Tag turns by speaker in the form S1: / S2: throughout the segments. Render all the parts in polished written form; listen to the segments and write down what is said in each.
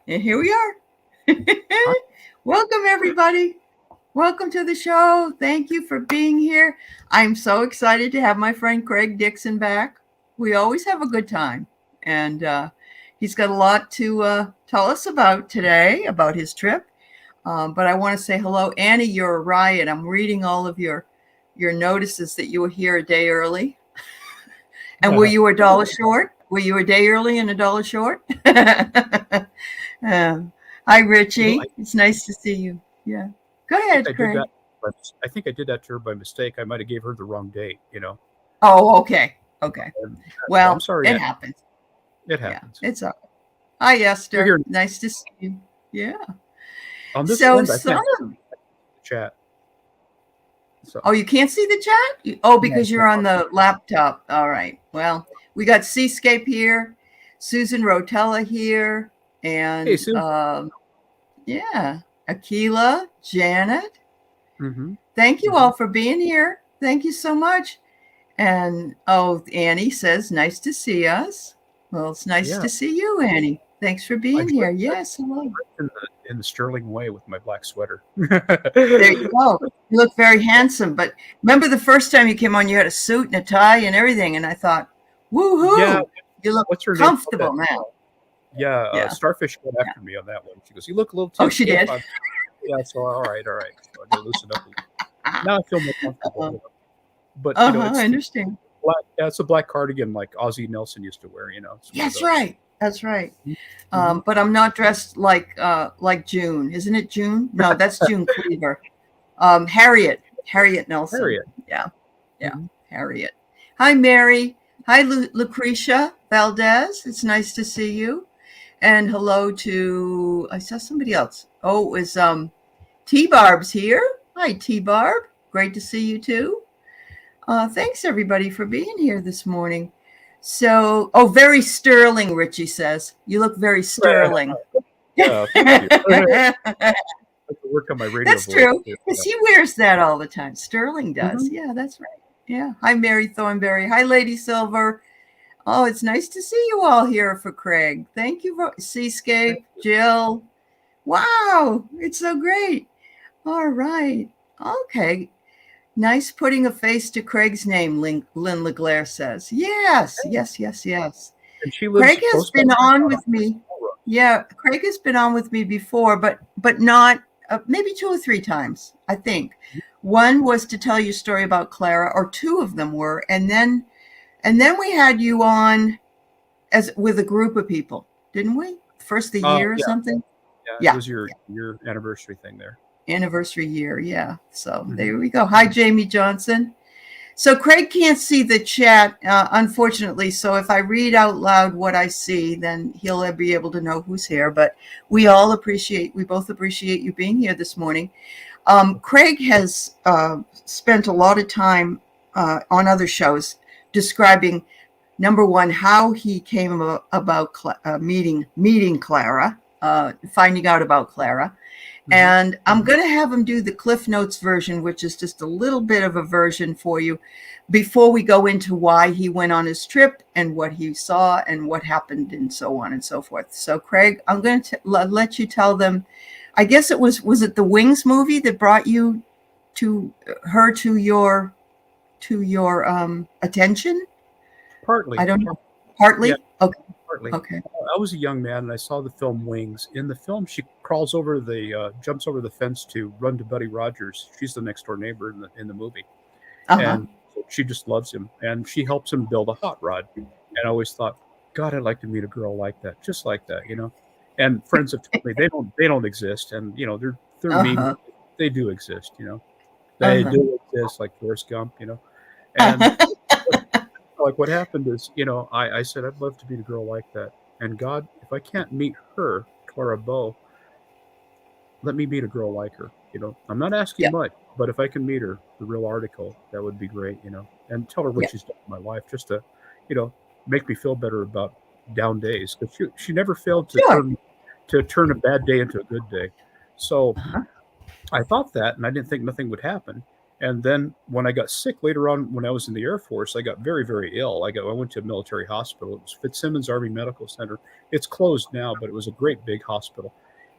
S1: And here we are.
S2: Hi.
S1: Welcome, everybody. Welcome to the show. Thank you for being here. I'm so excited to have my friend Craig Dixon back. We always have a good time. And he's got a lot to tell us about today, about his trip. But I want to say hello. Annie, you're a riot. I'm reading all of your notices that you were here a day early. And were you a dollar short? Were you a day early and a dollar short? Um, Hi,
S2: I
S1: Richie. It's nice to see you. Yeah. Go
S2: think
S1: ahead,
S2: I did
S1: Craig.
S2: that. I think I did that to her by mistake. I might have gave her the wrong date.
S1: Oh, okay. Okay.
S2: And so I'm
S1: Well,
S2: sorry,
S1: it
S2: Ann.
S1: happens.
S2: It
S1: Yeah,
S2: happens.
S1: it's all right. Hi,
S2: You're
S1: Esther.
S2: here
S1: Nice to see you. Yeah.
S2: on this
S1: So,
S2: end. I
S1: son
S2: can't see
S1: of,
S2: the chat. So
S1: oh, you can't see the chat? Oh,
S2: yeah,
S1: because you're on the laptop. All right. Well, we got Seascape here, Susan Rotella here,
S2: hey,
S1: and
S2: Sue.
S1: yeah, Akila, Janet.
S2: Mm-hmm.
S1: Thank you
S2: Mm-hmm.
S1: all for being here. Thank you so much. And oh, Annie says, nice to see us. Well, it's nice
S2: Yeah,
S1: to see you, Annie. Thanks for
S2: I
S1: being here.
S2: dressed
S1: Yes, hello.
S2: in the Sterling way with my black sweater.
S1: There you go. You look very handsome. But remember the first time you came on, you had a suit and a tie and everything. And I thought,
S2: Yeah.
S1: woohoo, you look
S2: What's her name? Called that?
S1: comfortable now.
S2: Yeah,
S1: Yeah.
S2: Starfish got
S1: Yeah.
S2: after me on that one. She goes, "You look a little
S1: Oh,
S2: too
S1: she
S2: stiff
S1: did.
S2: on." Yeah, so all right, all right. So I got to loosen up a little. Now I feel more
S1: Uh
S2: comfortable. But
S1: huh. I
S2: it's
S1: understand.
S2: black. Yeah, it's a black cardigan like Ozzie Nelson used to wear. It's one of
S1: That's
S2: those.
S1: right. That's right.
S2: Mm-hmm.
S1: But I'm not dressed like June. Isn't it June? No, that's June Cleaver. Harriet Nelson.
S2: Harriet.
S1: Yeah, yeah,
S2: Mm-hmm.
S1: Harriet. Hi, Mary. Hi, Lucretia Valdez. It's nice to see you. And hello to I saw somebody else. Oh, it was T Barb's here. Hi, T Barb. Great to see you too. Thanks everybody for being here this morning. So, oh, very sterling. Richie says you look very sterling.
S2: Yeah, thank you. I have to work on my radio
S1: That's
S2: voice
S1: true,
S2: too.
S1: because he wears that all the time. Sterling does.
S2: Mm-hmm.
S1: Yeah, that's right. Yeah. Hi, Mary Thornberry. Hi, Lady Silver. Oh, it's nice to see you all here for Craig. Thank you,
S2: Thank
S1: Seascape,
S2: you.
S1: Jill. Wow, it's so great. All right. Okay. Nice putting a face to Craig's name, Lynn LeGlaire says. Yes, yes, yes, yes.
S2: And she lives
S1: Craig has
S2: close by
S1: been on
S2: on
S1: with me.
S2: Melrose.
S1: Yeah, Craig has been on with me before, but not maybe two or three times, I think. One was to tell you a story about Clara, or two of them were, and then we had you on as with a group of people, didn't we? First the
S2: Oh
S1: year or
S2: yeah,
S1: something.
S2: yeah. It
S1: Yeah,
S2: was your anniversary thing there.
S1: anniversary year. Yeah. So
S2: Mm-hmm.
S1: there we go. Hi, Jamie Johnson. So Craig can't see the chat, unfortunately. So if I read out loud what I see, then he'll be able to know who's here. But we both appreciate you being here this morning. Craig has spent a lot of time on other shows describing, number one, how he came about meeting Clara, finding out about Clara.
S2: Mm-hmm.
S1: And I'm going to have him do the Cliff Notes version, which is just a little bit of a version for you before we go into why he went on his trip and what he saw and what happened and so on and so forth. So, Craig, I'm going to let you tell them. I guess was it the Wings movie that brought you to her to your attention? I
S2: Partly.
S1: don't know.
S2: Yeah,
S1: Partly? Okay.
S2: partly.
S1: Okay.
S2: I was a young man and I saw the film Wings. In the film, she jumps over the fence to run to Buddy Rogers. She's the next door neighbor in the movie,
S1: Uh-huh.
S2: and she just loves him, and she helps him build a hot rod. And I always thought, God, I'd like to meet a girl like that, just like that. And friends have told me they don't exist, and they're mean.
S1: Uh-huh.
S2: They do exist. They
S1: Uh-huh.
S2: do exist, like Forrest Gump. And like what happened is, I said I'd love to meet a girl like that. And God, if I can't meet her, Clara Bow, let me meet a girl like her. I'm not asking
S1: Yeah.
S2: much, but if I can meet her, the real article, that would be great. And tell her what
S1: Yeah.
S2: she's done in my life, just to, you know, make me feel better about down days. Because she never failed to
S1: Sure.
S2: turn a bad day into a good day. So
S1: Uh-huh.
S2: I thought that, and I didn't think nothing would happen. And then when I got sick later on, when I was in the Air Force, I got very, very ill. I went to a military hospital. It was Fitzsimmons Army Medical Center. It's closed now, but it was a great big hospital,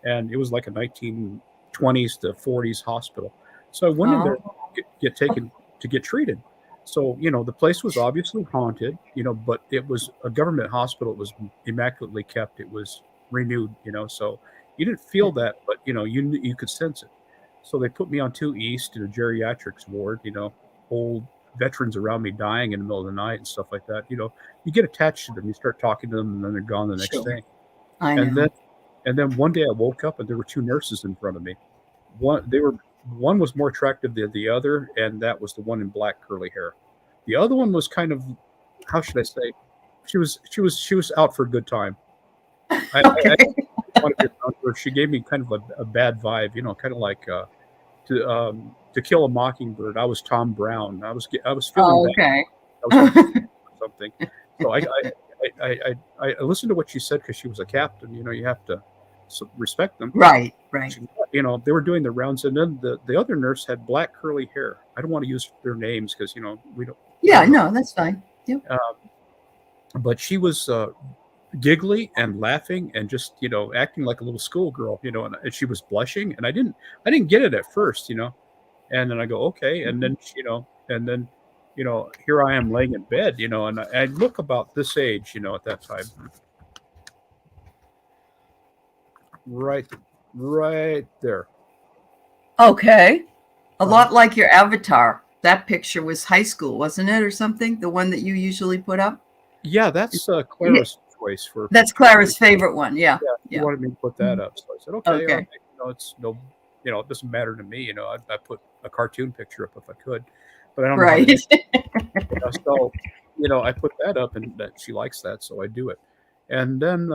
S2: and it was like a 1920s to 40s hospital. So I went in there to
S1: Oh,
S2: get taken to get treated. So the place was obviously haunted, but it was a government hospital. It was immaculately kept. It was renewed, so you didn't feel that, but you could sense it. So they put me on 2 East in a geriatrics ward, old veterans around me dying in the middle of the night and stuff like that. You get attached to them, you start talking to them, and then they're gone the next
S1: sure.
S2: day.
S1: I
S2: And then
S1: know.
S2: and then one day I woke up and there were 2 nurses in front of me. One was more attractive than the other, and that was the one in black curly hair. The other one was kind of, how should I say? She was out for a good time. I
S1: Okay.
S2: want to be around her. She gave me kind of a bad vibe, kind of like to Kill a Mockingbird. I was Tom Brown. I was feeling
S1: Oh,
S2: bad.
S1: okay.
S2: I was going through something. So I listened to what she said because she was a captain. You have to respect them.
S1: Right, right.
S2: She, they were doing the rounds, and then the other nurse had black curly hair. I don't want to use their names because we don't. I
S1: Yeah,
S2: don't know.
S1: no, that's fine. Yep.
S2: But she was giggly and laughing and just acting like a little schoolgirl. And she was blushing, and I didn't get it at first. And then I go, okay. And then, here I am laying in bed, and I look about this age, at that time. Right, right there.
S1: Okay. A
S2: Uh-huh.
S1: lot like your avatar. That picture was high school, wasn't it, or something? The one that you usually put up?
S2: Yeah, that's
S1: Yeah,
S2: Clara's choice for a
S1: that's
S2: picture.
S1: Clara's favorite one. Yeah,
S2: Yeah, he
S1: yeah.
S2: wanted me to put that
S1: Mhm.
S2: up. So I said, okay, all right.
S1: Okay.
S2: It's no, it doesn't matter to me. I put a cartoon picture up if I could, but I don't know how to
S1: Right.
S2: do so, I put that up and that she likes that. So I do it. And then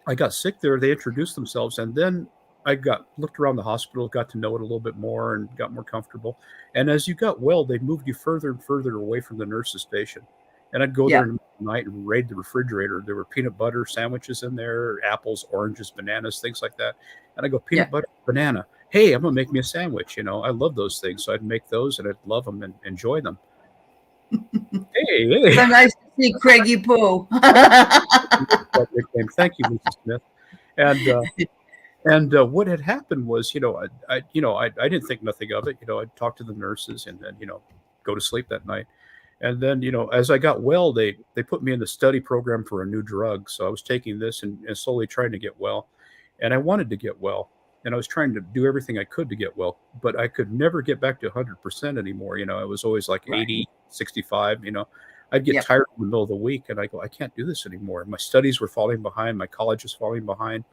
S2: I got sick there. They introduced themselves, and then I got looked around the hospital, got to know it a little bit more, and got more comfortable. And as you got well, they moved you further and further away from the nurse's station. And I'd go there
S1: Yeah.
S2: in the middle of the night and raid the refrigerator. There were peanut butter sandwiches in there, apples, oranges, bananas, things like that. And I go,
S1: Yeah.
S2: peanut butter, banana. Hey, I'm gonna make me a sandwich. I love those things, so I'd make those and I'd love them and enjoy them. Hey, hey.
S1: So nice to see Craigie Poo.
S2: That nickname. Thank you, Mrs. Smith. And what had happened was, I didn't think nothing of it. I'd talk to the nurses and then, go to sleep that night. And then, as I got well, they put me in the study program for a new drug. So I was taking this and slowly trying to get well. And I wanted to get well. And I was trying to do everything I could to get well, but I could never get back to 100% anymore. I was always like
S1: Right.
S2: 80, 65. I'd get
S1: Yep.
S2: tired in the middle of the week and I go, I can't do this anymore. My studies were falling behind. My college was falling behind.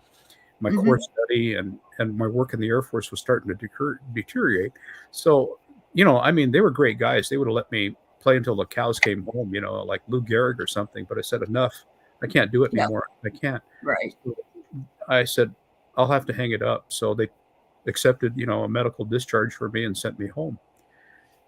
S2: My core
S1: Hmm.
S2: study and my work in the Air Force was starting to deteriorate. So, they were great guys. They would have let me play until the cows came home, like Lou Gehrig or something. But I said, enough. I can't do it
S1: Yep.
S2: anymore. I can't.
S1: Right.
S2: So I said, I'll have to hang it up. So they accepted, a medical discharge for me and sent me home.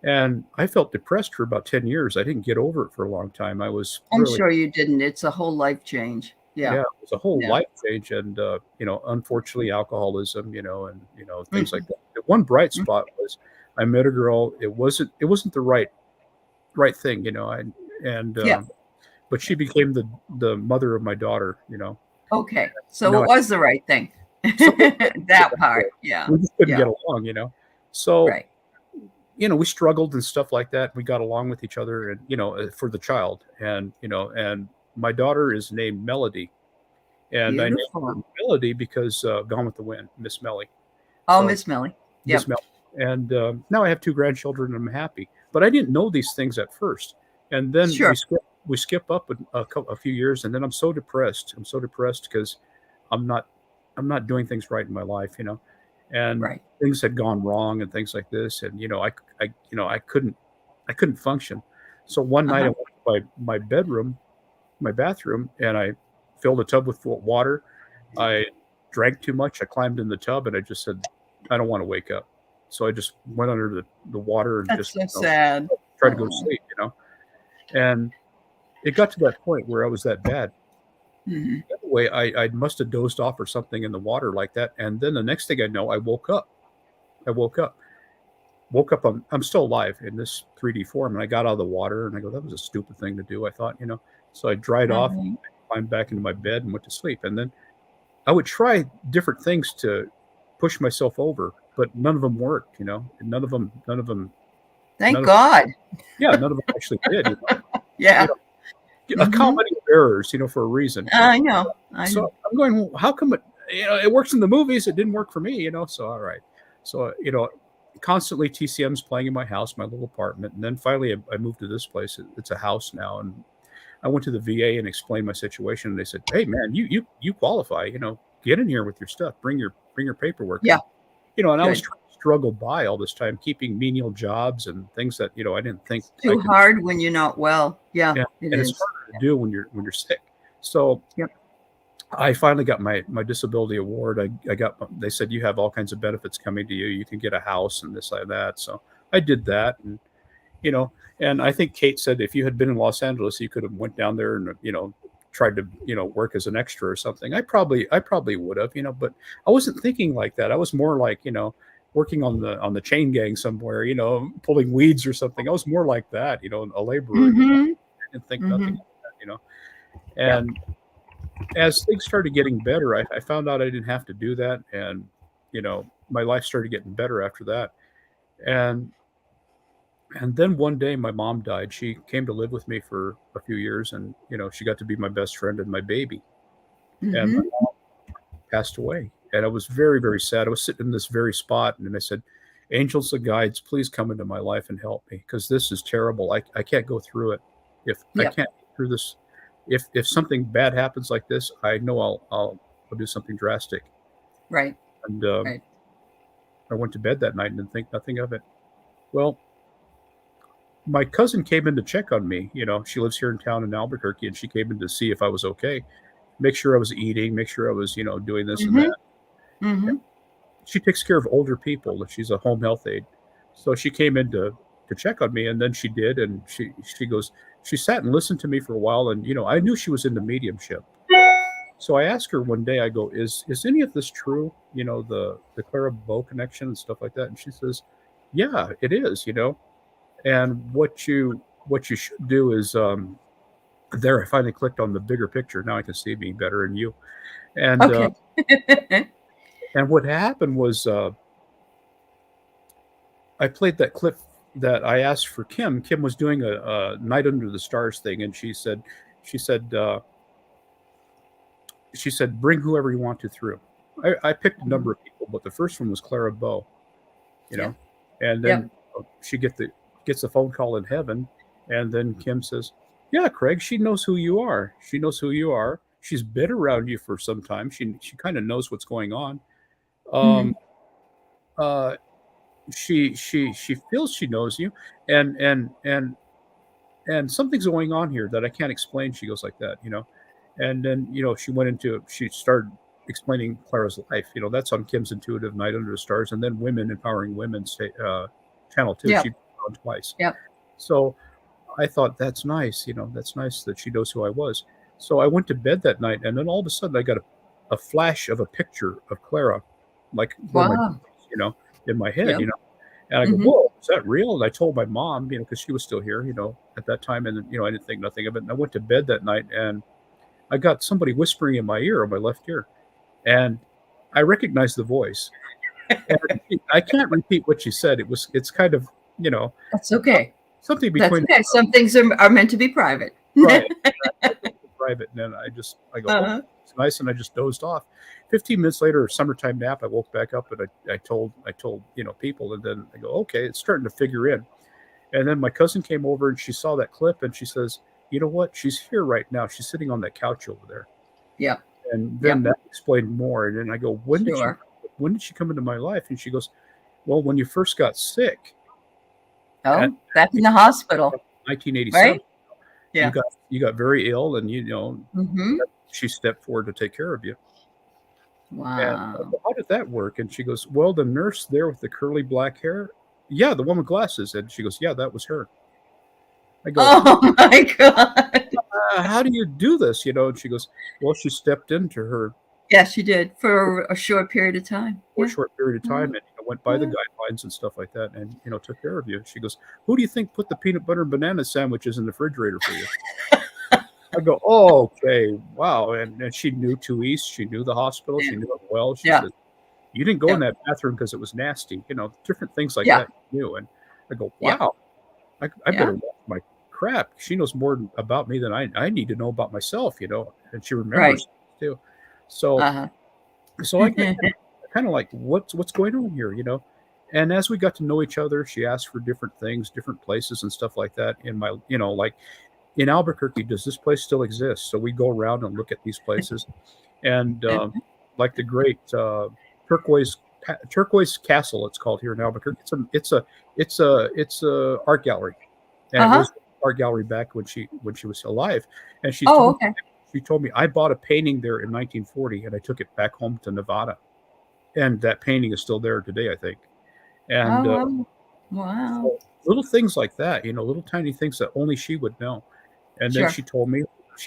S2: And I felt depressed for about 10 years. I didn't get over it for a long time. I was
S1: I'm
S2: really,
S1: sure you didn't. It's a whole life change. Yeah.
S2: yeah, it was a whole
S1: Yeah.
S2: life change. And, unfortunately, alcoholism, and things like
S1: Mhm.
S2: that. The one bright spot was I met a girl. It wasn't the right thing, and,
S1: Yeah.
S2: but she became the mother of my daughter,
S1: Okay.
S2: and
S1: So
S2: now
S1: it was the right thing.
S2: so
S1: That part. Yeah.
S2: we just couldn't
S1: Yeah.
S2: get along. So,
S1: Right.
S2: we struggled and stuff like that. We got along with each other and, for the child. And my daughter is named Melody. And I named her
S1: Beautiful.
S2: Melody because Gone with the Wind, Miss Melly.
S1: Oh,
S2: So
S1: Miss Millie.
S2: Miss
S1: Yep.
S2: Melly. And now I have 2 grandchildren and I'm happy. But I didn't know these things at first. And then
S1: Sure.
S2: we skip up a few years and then I'm so depressed. I'm so depressed because I'm not I'm not doing things right in my life. And
S1: Right.
S2: things had gone wrong and things like this. And I couldn't function. So one night I
S1: Uh-huh.
S2: went to my bathroom, and I filled a tub with water. I drank too much. I climbed in the tub, and I just said, I don't want to wake up. So I just went under the water and
S1: That's
S2: just
S1: so sad.
S2: tried to go to
S1: Oh.
S2: sleep. And it got to that point where I was that bad.
S1: Mhm.
S2: Anyway, I must have dozed off or something in the water like that. And then the next thing I know, I woke up. woke up, I'm still alive in this 3D form, and I got out of the water, and I go, that was a stupid thing to do. I thought, so I dried off,
S1: Mhm.
S2: climbed back into my bed, and went to sleep. And then I would try different things to push myself over, but none of them worked.
S1: Thank
S2: None of
S1: God.
S2: yeah, none of them actually did. You
S1: Yeah.
S2: know, a
S1: Hmm.
S2: comedy of errors, for a reason.
S1: I know. I know.
S2: So I'm going, well, how come it works in the movies? It didn't work for me. So, all right. So, constantly TCM's playing in my house, my little apartment. And then finally I moved to this place. It's a house now. And I went to the VA and explained my situation. And they said, hey man, you qualify, get in here with your stuff, bring your paperwork.
S1: Yeah.
S2: And I was
S1: Good.
S2: trying to struggle by all this time, keeping menial jobs and things that, I didn't think I
S1: Too
S2: could.
S1: hard when you're not well. Yeah,
S2: Yeah.
S1: it
S2: And it's
S1: is.
S2: harder to do when you're sick. So
S1: Yep.
S2: I finally got my disability award. They said, you have all kinds of benefits coming to you. You can get a house and this, like that. So I did that. And, you know, and I think Kate said, if you had been in Los Angeles, you could have went down there and, tried to, work as an extra or something. I probably would have, but I wasn't thinking like that. I was more like, working on the chain gang somewhere, pulling weeds or something. I was more like that, a laborer.
S1: Hmm.
S2: I didn't think nothing
S1: Hmm.
S2: of that.
S1: Yeah.
S2: And as things started getting better, I found out I didn't have to do that. And, my life started getting better after that. And, and then one day my mom died. She came to live with me for a few years, and, she got to be my best friend and my baby. And my
S1: Hmm.
S2: mom passed away. And I was very, very sad. I was sitting in this very spot, and I said, angels and guides, please come into my life and help me, because this is terrible. I can't go through it. If I
S1: Yeah.
S2: can't get through this, if something bad happens like this, I know I'll do something drastic.
S1: Right.
S2: And
S1: Right.
S2: I went to bed that night and didn't think nothing of it. Well, my cousin came in to check on me. She lives here in town in Albuquerque, and she came in to see if I was okay, make sure I was eating, make sure I was, doing this and
S1: Hmm.
S2: that.
S1: Hmm.
S2: She takes care of older people. She's a home health aide. So she came in to check on me, and then she did, and she goes, she sat and listened to me for a while, and I knew she was into mediumship. So I asked her one day, I go, is any of this true? The Clara Bow connection and stuff like that. And she says, yeah, it is. And what you should do is, there I finally clicked on the bigger picture. Now I can see me better and you. And
S1: Okay.
S2: and what happened was, I played that clip that I asked for Kim. Kim was doing a Night Under the Stars thing, and she said, bring whoever you want to through. I picked a number of people, but the first one was Clara Bow, you
S1: Yeah.
S2: know, and
S1: Yep.
S2: then she gets the phone call in heaven, and then Kim says, "Yeah, Craig, she knows who you are. She knows who you are. She's been around you for some time. She kind of knows what's going on.
S1: Hmm.
S2: Um, uh, she feels she knows you, and and something's going on here that I can't explain." She goes like that. And then she started explaining Clara's life. That's on Kim's Intuitive Night Under the Stars, and then Women Empowering Women channel too. She
S1: Yep.
S2: did it on twice.
S1: Yep.
S2: So I thought, that's nice. That's nice that she knows who I was. So I went to bed that night, and then all of a sudden I got a flash of a picture of Clara, like where my,
S1: Wow.
S2: in my head.
S1: Yep.
S2: And I go,
S1: Hmm.
S2: whoa, is that real? And I told my mom, because she was still here, at that time, and I didn't think nothing of it. And I went to bed that night, and I got somebody whispering in my ear, on my left ear, and I recognized the voice. And I can't repeat what she said. It's kind of,
S1: That's okay.
S2: something
S1: That's
S2: between,
S1: okay. Some things are meant to be private.
S2: right, private. And then I go, oh,
S1: Uh-huh.
S2: it's nice, and I just dozed off. 15 minutes later, a summertime nap, I woke back up, and I told people, and then I go, okay, it's starting to figure in. And then my cousin came over, and she saw that clip, and she says, you know what? She's here right now. She's sitting on that couch over there.
S1: Yep.
S2: And then
S1: Yep.
S2: that explained more. And then I go,
S1: Sure.
S2: when did she come into my life? And she goes, well, when you first got sick at
S1: Oh, back in the hospital,
S2: 1987,
S1: right? Yeah.
S2: you got very ill, and
S1: Hmm.
S2: she stepped forward to take care of you. And I
S1: Wow.
S2: go, how did that work? And she goes, well, the nurse there with the curly black hair, yeah, the one with glasses. And she goes, yeah, that was her. I go,
S1: Oh my God.
S2: how do you do this? And she goes, well, she stepped into her
S1: Yes, you did for a short period of time.
S2: for a
S1: Yeah.
S2: short period of time.
S1: Mhm.
S2: And went by the guidelines and stuff like that, and took care of you. She goes, "Who do you think put the peanut butter and banana sandwiches in the refrigerator for you?" I go, "Oh, okay, wow." And she knew 2 East. She knew the hospital.
S1: Yeah.
S2: She knew it well. She
S1: Yeah.
S2: says, "You didn't go in
S1: Yeah.
S2: that bathroom because it was nasty." Different things like
S1: Yeah.
S2: that. She knew, and I go,
S1: Yeah.
S2: "Wow, I
S1: Yeah.
S2: better watch my crap. She knows more about me than I need to know about myself." And she
S1: Right.
S2: remembers too. So
S1: Uh-huh.
S2: so I got kind of like, what's going on here? And as we got to know each other, she asked for different things, different places and stuff like that. In my, like in Albuquerque, does this place still exist? So we go around and look at these places, and like the great turquoise turquoise castle, it's called here in Albuquerque. It's a art gallery, and it
S1: Uh-huh.
S2: was an art gallery back when she was alive. And she
S1: Oh,
S2: told
S1: okay.
S2: she told me I bought a painting there in 1940, and I took it back home to Nevada, and that painting is still there today, I think. And
S1: Oh, wow. Wow.
S2: so little things like that, little tiny things that only she would know. And then
S1: Sure.
S2: she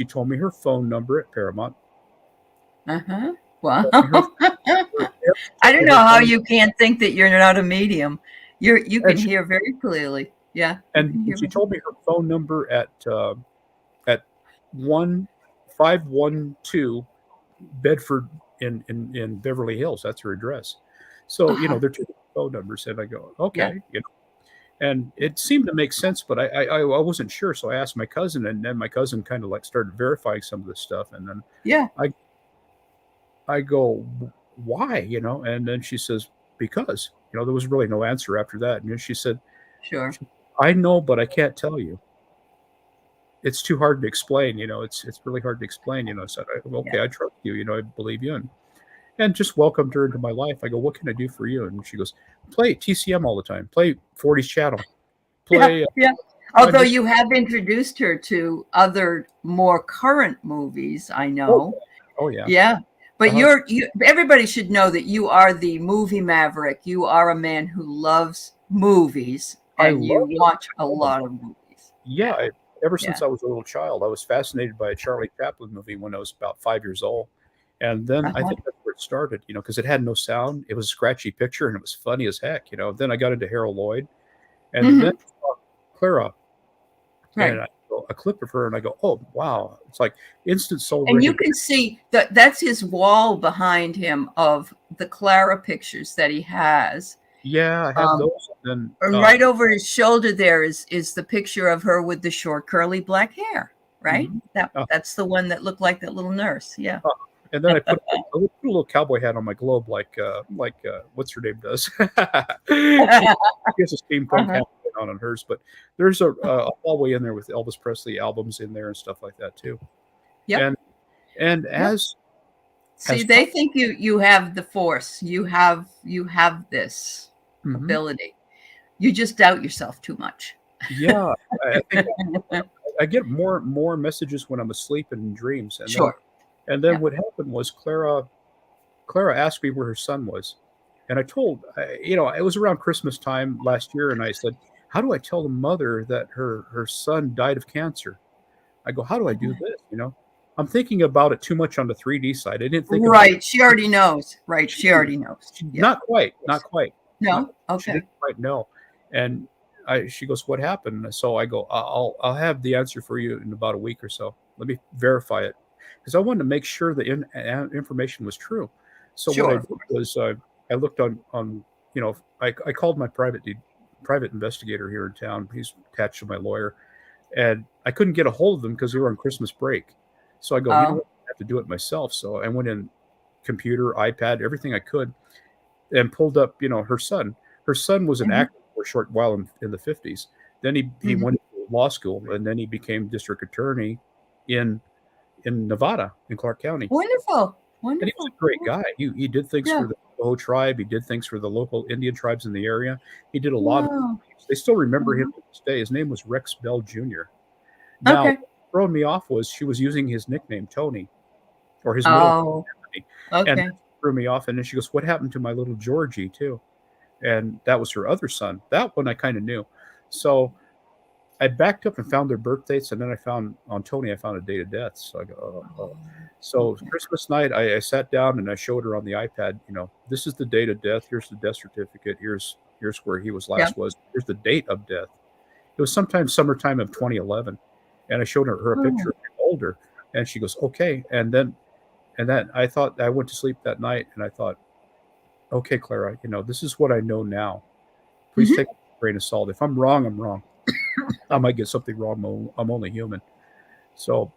S2: told me her phone number at Paramount.
S1: Uh-huh.
S2: Told me her,
S1: Wow. I
S2: told
S1: don't
S2: me
S1: know
S2: her
S1: how
S2: phone,
S1: you can't think that you're not a medium. You can
S2: and she,
S1: hear very clearly. Yeah, you
S2: and
S1: can hear
S2: she
S1: very.
S2: told me her phone number at 1512 Bedford in Beverly Hills. That's her address. So
S1: Uh-huh.
S2: they're two different phone numbers, and I go,
S1: Yeah.
S2: okay. And it seemed to make sense, but I wasn't sure. So I asked my cousin, and then my cousin kind of like started verifying some of this stuff, and then
S1: Yeah.
S2: I I go, why? And then she says, because there was really no answer after that. And then she said,
S1: Sure.
S2: I know, but I can't tell you. It's too hard to explain. It's really hard to explain. I said,
S1: Yeah.
S2: okay, I trust you. I believe you, and just welcomed her into my life. I go, what can I do for you? And she goes, play TCM all the time. Play 40s channel.
S1: Yeah.
S2: Play.
S1: Yeah.
S2: I'm
S1: Although
S2: just
S1: you have introduced her to other more current movies, I
S2: oh
S1: know.
S2: oh yeah.
S1: Yeah. But
S2: Uh-huh.
S1: everybody should know that you are the movie maverick. You are a man who loves movies
S2: I
S1: and
S2: love
S1: you watch a
S2: them.
S1: lot of movies.
S2: Yeah,
S1: Yeah.
S2: ever
S1: Yeah.
S2: since I was a little child, I was fascinated by a Charlie Chaplin movie when I was about 5 years old, and then I
S1: Uh-huh.
S2: think that's where it started. Because it had no sound, it was a scratchy picture, and it was funny as heck. Then I got into Harold Lloyd, and then
S1: Hmm.
S2: Clara, and
S1: Right.
S2: I saw a clip of her, and I go, "Oh wow!" It's like instant soul
S1: And you
S2: recognition.
S1: can see that that's his wall behind him of the Clara pictures that he has.
S2: Yeah, I have
S1: Um,
S2: those. And
S1: and right over his shoulder there is the picture of her with the short curly black hair, right?
S2: mhm.
S1: That
S2: uh,
S1: that's the one that looked like that little nurse. Yeah.
S2: uh, and then I put a little cowboy hat on my globe, like what's her name does. She has a steampunk
S1: Uh-huh.
S2: hat on hers, but there's a hallway in there with Elvis Presley albums in there and stuff like that too.
S1: Yep.
S2: And and
S1: Yep. See,
S2: as
S1: they
S2: part,
S1: think you have the force. You have this
S2: mhm.
S1: ability. You just doubt yourself too much.
S2: Yeah, I think I get more messages when I'm asleep and in dreams, and then
S1: Sure.
S2: and then
S1: Yeah.
S2: what happened was Clara asked me where her son was, and I told it was around Christmas time last year, and I said, "How do I tell the mother that her son died of cancer?" I go, "How do I do this?" I'm thinking about it too much on the 3D side. I didn't think about
S1: Right. She already knows. Right.
S2: she
S1: She already knows. Yeah.
S2: not quite, not quite, not
S1: No?
S2: she
S1: Okay.
S2: didn't quite know, and she goes, "What happened?" And so I go, I'll have the answer for you in about a week or so. Let me verify it because I wanted to make sure the information was true. So what I
S1: Sure.
S2: did was I looked on I called my private investigator here in town. He's attached to my lawyer, and I couldn't get a hold of them because they were on Christmas break. So I go, you know
S1: Oh.
S2: what, I have to do it myself. So I went in computer, iPad, everything I could, and pulled up, her son. Her son was an
S1: Mhm.
S2: actor for a short while in the 50s. Then he
S1: Mhm.
S2: went to law school, and then he became district attorney in Nevada, in Clark County.
S1: Wonderful.
S2: And he was
S1: Wonderful.
S2: a great guy. He did things
S1: Yeah.
S2: for the Navajo tribe. He did things for the local Indian tribes in the area. He did a lot of
S1: Wow.
S2: things. They still remember him
S1: Mhm.
S2: to this day. His name was Rex Bell Jr. Now,
S1: Okay.
S2: what thrown me off was she was using his nickname Tony or his middle
S1: Oh,
S2: name, and
S1: okay.
S2: that threw me off. And then she goes, "What happened to my little Georgie too?" And that was her other son. That one I kind of knew. So I backed up and found their birth dates, and then I found on Tony, I found a date of death. So I go, oh. So
S1: Okay.
S2: Christmas night, I sat down and I showed her on the iPad. This is the date of death. Here's the death certificate. Here's where he was
S1: Yep.
S2: last was. Here's the date of death. It was sometime summertime of 2011, and I showed her a
S1: Oh.
S2: picture of him older, and she goes, okay. And then I thought I went to sleep that night, and I thought, okay, Clara, this is what I know now. Please
S1: Mhm.
S2: take it with a grain of salt. If I'm wrong, I'm wrong. I might get something wrong. I'm only human. So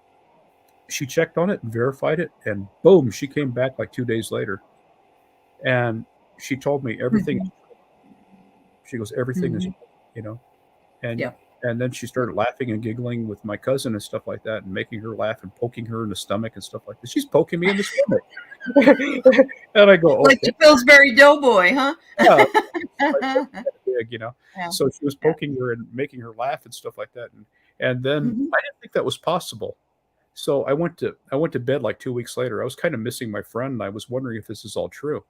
S2: she checked on it and verified it, and boom, she came back like 2 days later, and she told me everything.
S1: Mhm.
S2: She goes, everything is,
S1: Mhm.
S2: you know, and
S1: Yep.
S2: and then she started laughing and giggling with my cousin and stuff like that, and making her laugh and poking her in the stomach and stuff like that. She's poking me in the stomach, and I go,
S1: Like
S2: okay,
S1: the Pillsbury Doughboy, huh?
S2: yeah, my book's kinda big.
S1: Yeah.
S2: So she was
S1: Yeah.
S2: poking her and making her laugh and stuff like that, and then
S1: Mhm.
S2: I didn't think that was possible. So I went to bed like 2 weeks later. I was kind of missing my friend, and I was wondering if this is all true.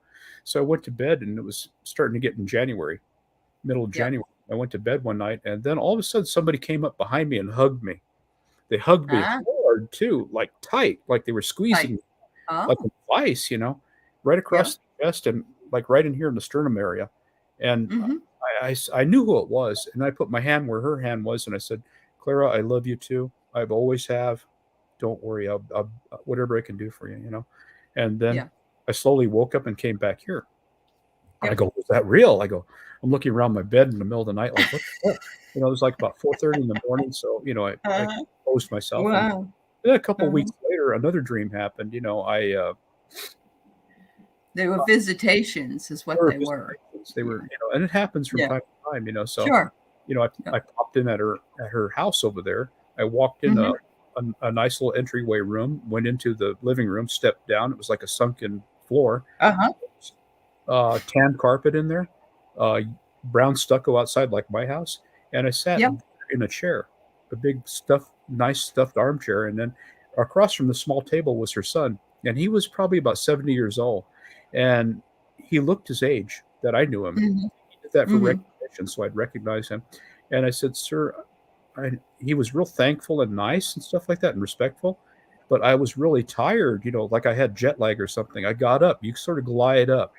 S2: So I went to bed, and it was starting to get in January, middle of
S1: Yep.
S2: January. I went to bed one night, and then all of a sudden somebody came up behind me and hugged me. They hugged me
S1: Ah,
S2: hard too, like tight, like they were
S1: right.
S2: squeezing me, like
S1: Oh.
S2: a vice, right
S1: Yep.
S2: across the chest and like right in here in the sternum area. And
S1: Mhm.
S2: I knew who it was, and I put my hand where her hand was, and I said, "Clara, I love you too. I've always have. Don't worry. I'll whatever I can do for you." And then
S1: Yeah.
S2: I slowly woke up and came back here. I
S1: Yep.
S2: go, "Was that real?" I go, I'm looking around my bed in the middle of the night, like, what the heck? It was like about 4:30 in the morning. So, I
S1: Uh-huh.
S2: composed myself. And
S1: Wow.
S2: then a couple
S1: Uh-huh.
S2: weeks later, another dream happened.
S1: They were visitations is what
S2: There were
S1: they were.
S2: visitations. They were,
S1: Yeah.
S2: and it happens from
S1: Yeah.
S2: time to time. So,
S1: Sure.
S2: I
S1: Yep.
S2: popped in at her house over there. I walked in a,
S1: Mhm.
S2: a nice little entryway room, went into the living room, stepped down. It was like a sunken floor,
S1: Uh-huh.
S2: tan carpet in there, uh, brown stucco outside like my house, and I sat
S1: Yep.
S2: in a chair, a big nice stuffed armchair, and then across from the small table was her son, and he was probably about 70 years old, and he looked his age that I knew him.
S1: Mhm.
S2: He did that for
S1: Mhm.
S2: recognition, so I'd recognize him, and I said, "Sir," he was real thankful and nice and stuff like that and respectful. But I was really tired, like I had jet lag or something. I got up. You sort of glide up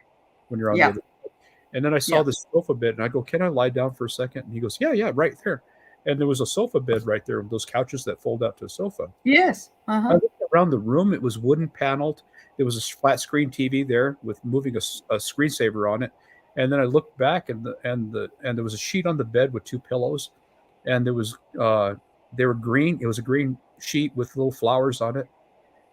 S2: when you're on the
S1: Yeah.
S2: other side. And then I saw
S1: Yeah.
S2: this sofa bed, and I go, "Can I lie down for a second?" And he goes, "Yeah, yeah, right there." And there was a sofa bed right there, those couches that fold out to a sofa.
S1: Yes.
S2: I
S1: Uh-huh.
S2: looked around the room. It was wooden paneled. There was a flat screen TV there with moving a screensaver on it. And then I looked back, and there was a sheet on the bed with two pillows, and they were green. It was a green sheet with little flowers on it,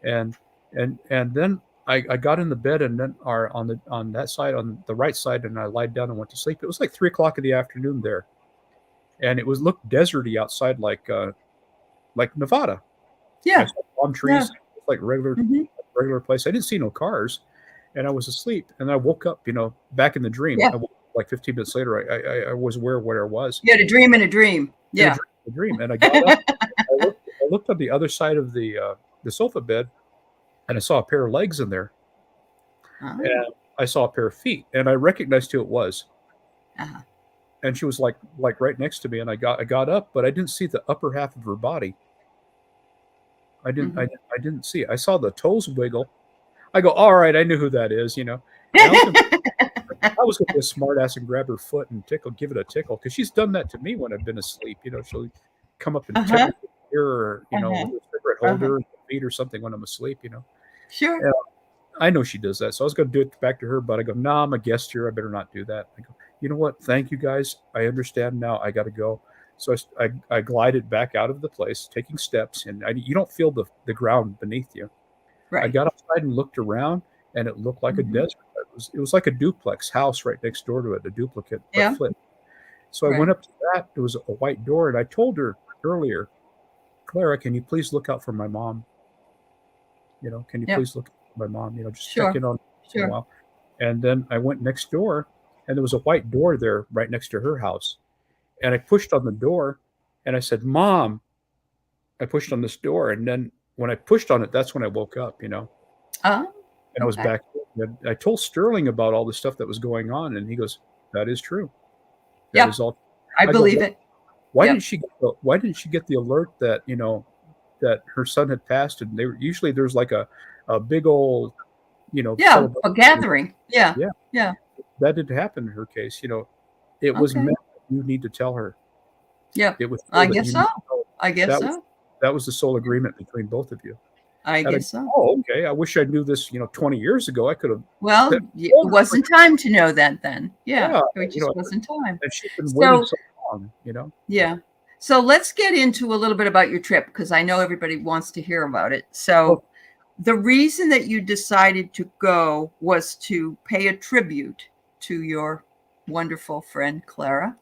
S2: and and then I got in the bed, and then on that side, on the right side, and I lied down and went to sleep. It was like 3 o'clock in the afternoon there, and it was looked deserty outside, like Nevada. I
S1: Yeah.
S2: saw palm
S1: Yeah.
S2: trees, like
S1: Mhm.
S2: regular place. I didn't see no cars, and I was asleep. And I woke up, back in the dream.
S1: Yeah.
S2: I woke up like 15 minutes later. I was aware of where I was
S1: You had a dream in a dream.
S2: in
S1: Yeah.
S2: a dream, and I got up. I looked on the other side of the sofa bed, and I saw a pair of legs in there,
S1: Oh.
S2: and I saw a pair of feet, and I recognized who it was.
S1: Uh-huh.
S2: And she was like right next to me, and I got up, but I didn't see the upper half of her body. I didn't I,
S1: Mhm.
S2: didn't- I didn't see it. I saw the toes wiggle. I go, all right, I knew who that is. And I was gonna be a smart ass and grab her foot and give it a tickle, because she's done that to me when I've been asleep. She'll come up and
S1: Uh-huh.
S2: tickle the ear, or
S1: Uh-huh.
S2: with a cigarette
S1: Uh-huh.
S2: holder, feet or something when I'm asleep.
S1: Sure.
S2: And I know she does that, so I was gonna do it back to her, but I go, nah, I'm a guest here. I better not do that. I go, you know what? Thank you guys. I understand now. I got to go. So I glided back out of the place, taking steps, and you don't feel the ground beneath you. I
S1: Right.
S2: got outside and looked around, and it looked like a
S1: Mhm.
S2: desert. It was like a duplex house right next door to it, a duplicate, but
S1: Yeah.
S2: flip. So I went
S1: Right.
S2: up to that. There was a white door, and I told her earlier, Clara, can you please look out for my mom? Can you
S1: Yep.
S2: please look at my mom? Just check
S1: Sure.
S2: in on her once in a
S1: Sure.
S2: while. And then I went next door, and there was a white door there right next to her house. And I pushed on the door, and I said, "Mom." I pushed on this door, and then when I pushed on it, that's when I woke up.
S1: Oh.
S2: And I was
S1: Okay.
S2: back. And I told Sterling about all the stuff that was going on, and he goes, "That is true. That
S1: Yeah.
S2: is all."
S1: I
S2: I go,
S1: believe
S2: "Well,
S1: it. Yep.
S2: why didn't she get the alert that, that her son had passed? And usually there's like a big old,
S1: Yeah.
S2: celebration.
S1: A gathering. Yeah.
S2: Yeah,
S1: Yeah.
S2: that didn't happen in her case. It was
S1: Okay.
S2: meant that you need to tell her.
S1: Yep.
S2: It was
S1: I
S2: told that
S1: guess
S2: you
S1: so.
S2: need to tell her.
S1: I guess
S2: That was
S1: so.
S2: that was the sole agreement between both of you.
S1: I
S2: And I
S1: guess so.
S2: oh, okay. I wish I knew this, 20 years ago. I could have
S1: Well, it
S2: told her
S1: wasn't time to know that then. Yeah.
S2: yeah,
S1: It just wasn't time.
S2: and she's been waiting
S1: So,
S2: so long.
S1: yeah. So let's get into a little bit about your trip because I know everybody wants to hear about it.
S2: Oh,
S1: So, the reason that you decided to go was to pay a tribute to your wonderful friend Clara.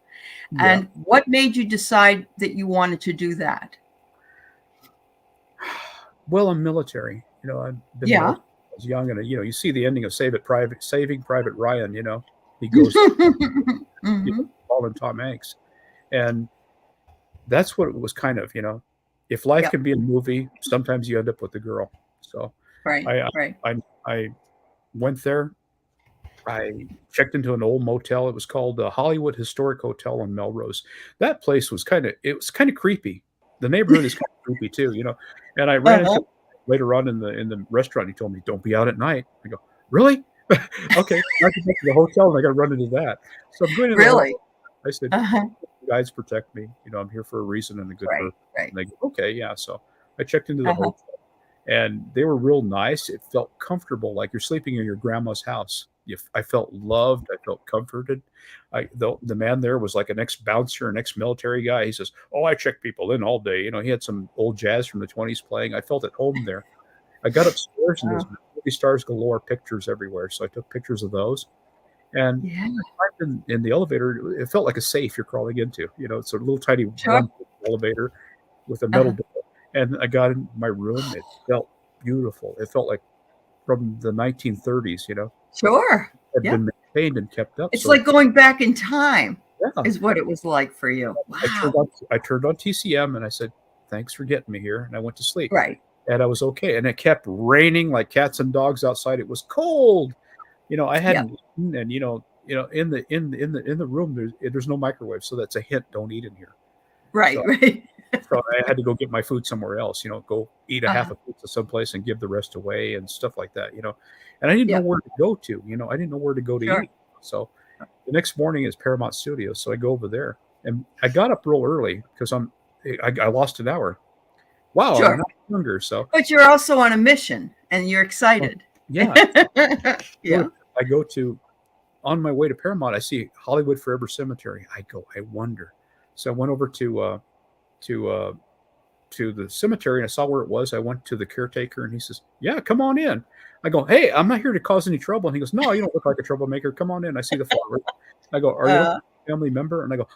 S2: yeah.
S1: And what made you decide that you wanted to do that?
S2: Well, I'm military. I've been
S1: Yeah.
S2: military when I was young, and you see the ending of Saving Private Ryan. He goes to
S1: Hmm.
S2: Paul and Tom Hanks, and that's what it was kind of. If life
S1: Yep.
S2: can be a movie, sometimes you end up with the girl. So,
S1: Right.
S2: I
S1: Right.
S2: I went there. I checked into an old motel. It was called the Hollywood Historic Hotel on Melrose. That place was kind of creepy. The neighborhood is kind of creepy too. And I ran
S1: Uh-huh.
S2: into later on in the restaurant. He told me, "Don't be out at night." I go, "Really?" Okay, I can get to the hotel and I got to run into that. So I'm going to the
S1: Really?
S2: hotel. I said,
S1: Uh-huh.
S2: "Guides protect me. I'm here for a reason and a good
S1: Right.
S2: purpose."
S1: Right.
S2: And they go, "Okay, yeah." So I checked into the
S1: Uh-huh.
S2: hotel and they were real nice. It felt comfortable, like you're sleeping in your grandma's house. I felt loved. I felt comforted. The man there was like an ex bouncer, an ex military guy. He says, "Oh, I check people in all day." He had some old jazz from the 20s playing. I felt at home there. I got upstairs and there's
S1: Oh,
S2: movie stars galore, pictures everywhere. So I took pictures of those. And
S1: yeah.
S2: I climbed in the elevator. It felt like a safe you're crawling into. It's a little tiny
S1: Sure.
S2: one elevator with a metal
S1: Uh-huh.
S2: door. And I got in my room. It felt beautiful. It felt like from the 1930s,
S1: Sure.
S2: had
S1: Yeah.
S2: been maintained and kept up.
S1: It's
S2: So
S1: like going back in time,
S2: yeah,
S1: is what it was like for you.
S2: I turned
S1: Wow.
S2: on I turned on TCM and I said, "Thanks for getting me here," and I went to sleep.
S1: Right.
S2: And I was okay. And it kept raining like cats and dogs outside. It was cold. I
S1: Yep.
S2: hadn't eaten, and in the room there's no microwave, so that's a hint. Don't eat in here.
S1: Right.
S2: So
S1: Right.
S2: so I had to go get my food somewhere else. Go eat a half
S1: Uh-huh.
S2: a pizza someplace and give the rest away and stuff like that. And I didn't know
S1: Yep.
S2: where to go to. I didn't know where to go to
S1: Sure.
S2: eat. So the next morning is Paramount Studios, so I go over there and I got up real early because I lost an hour. Wow, I'm
S1: Sure.
S2: not younger. So
S1: But you're also on a mission and you're
S2: uh,
S1: excited.
S2: yeah, go
S1: Yeah.
S2: to, I go to on my way to Paramount. I see Hollywood Forever Cemetery. I wonder. So I went over to to the cemetery and I saw where it was. I went to the caretaker and he says, "Yeah, come on in." I go, "Hey, I'm not here to cause any trouble." And he goes, "No, you don't look like a troublemaker. Come on in. I see the flowers." I go, "Are you looking
S1: Uh,
S2: for a family member?" And I go,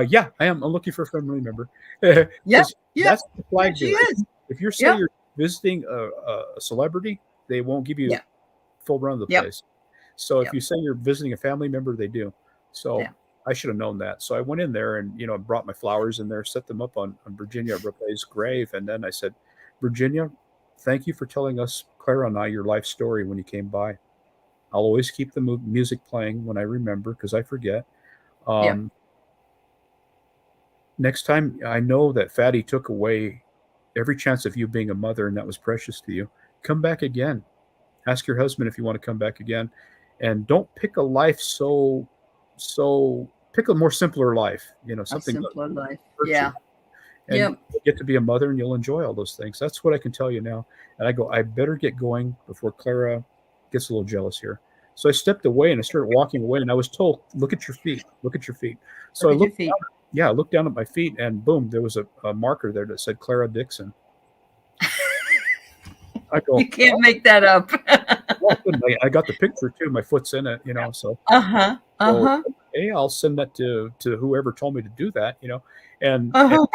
S2: yeah, I am. I'm looking for a family member."
S1: yep.
S2: Because
S1: Yep.
S2: that's the
S1: Yeah,
S2: flag
S1: she
S2: there.
S1: is.
S2: If you're say
S1: Yep.
S2: you're visiting a celebrity, they won't give you
S1: Yep.
S2: full run of the
S1: Yep.
S2: place. So if
S1: Yep.
S2: you say you're visiting a family member, they do. So
S1: Yeah.
S2: I should have known that. So I went in there and brought my flowers in there, set them up on Virginia Rape's grave, and then I said, "Virginia, thank you for telling us, Clara and I, your life story when you came by. I'll always keep the music playing when I remember because I forget.
S1: Yep.
S2: Um, Next time, I know that Fatty took away every chance of you being a mother, and that was precious to you. Come back again. Ask your husband if you want to come back again, and don't pick a life so pick a more simpler life.
S1: A
S2: Something that
S1: simpler life.
S2: hurt you,
S1: Yeah.
S2: and
S1: Yep.
S2: you'll get to be a mother, and you'll enjoy all those things. That's what I can tell you now. And I go, I better get going before Clara gets a little jealous here. So I stepped away and I started walking away, and I was told, "Look at your feet. Look at your feet." So
S1: Look
S2: I
S1: at your
S2: looked
S1: feet.
S2: yeah, I looked down at my feet, and boom, there was a marker there that said Clara Dixon. I go,
S1: You can't make that up.
S2: well, I got the picture too. My foot's in it, so
S1: Uh-huh.
S2: so
S1: Uh-huh.
S2: okay, I'll send that to whoever told me to do that, and
S1: Uh-huh.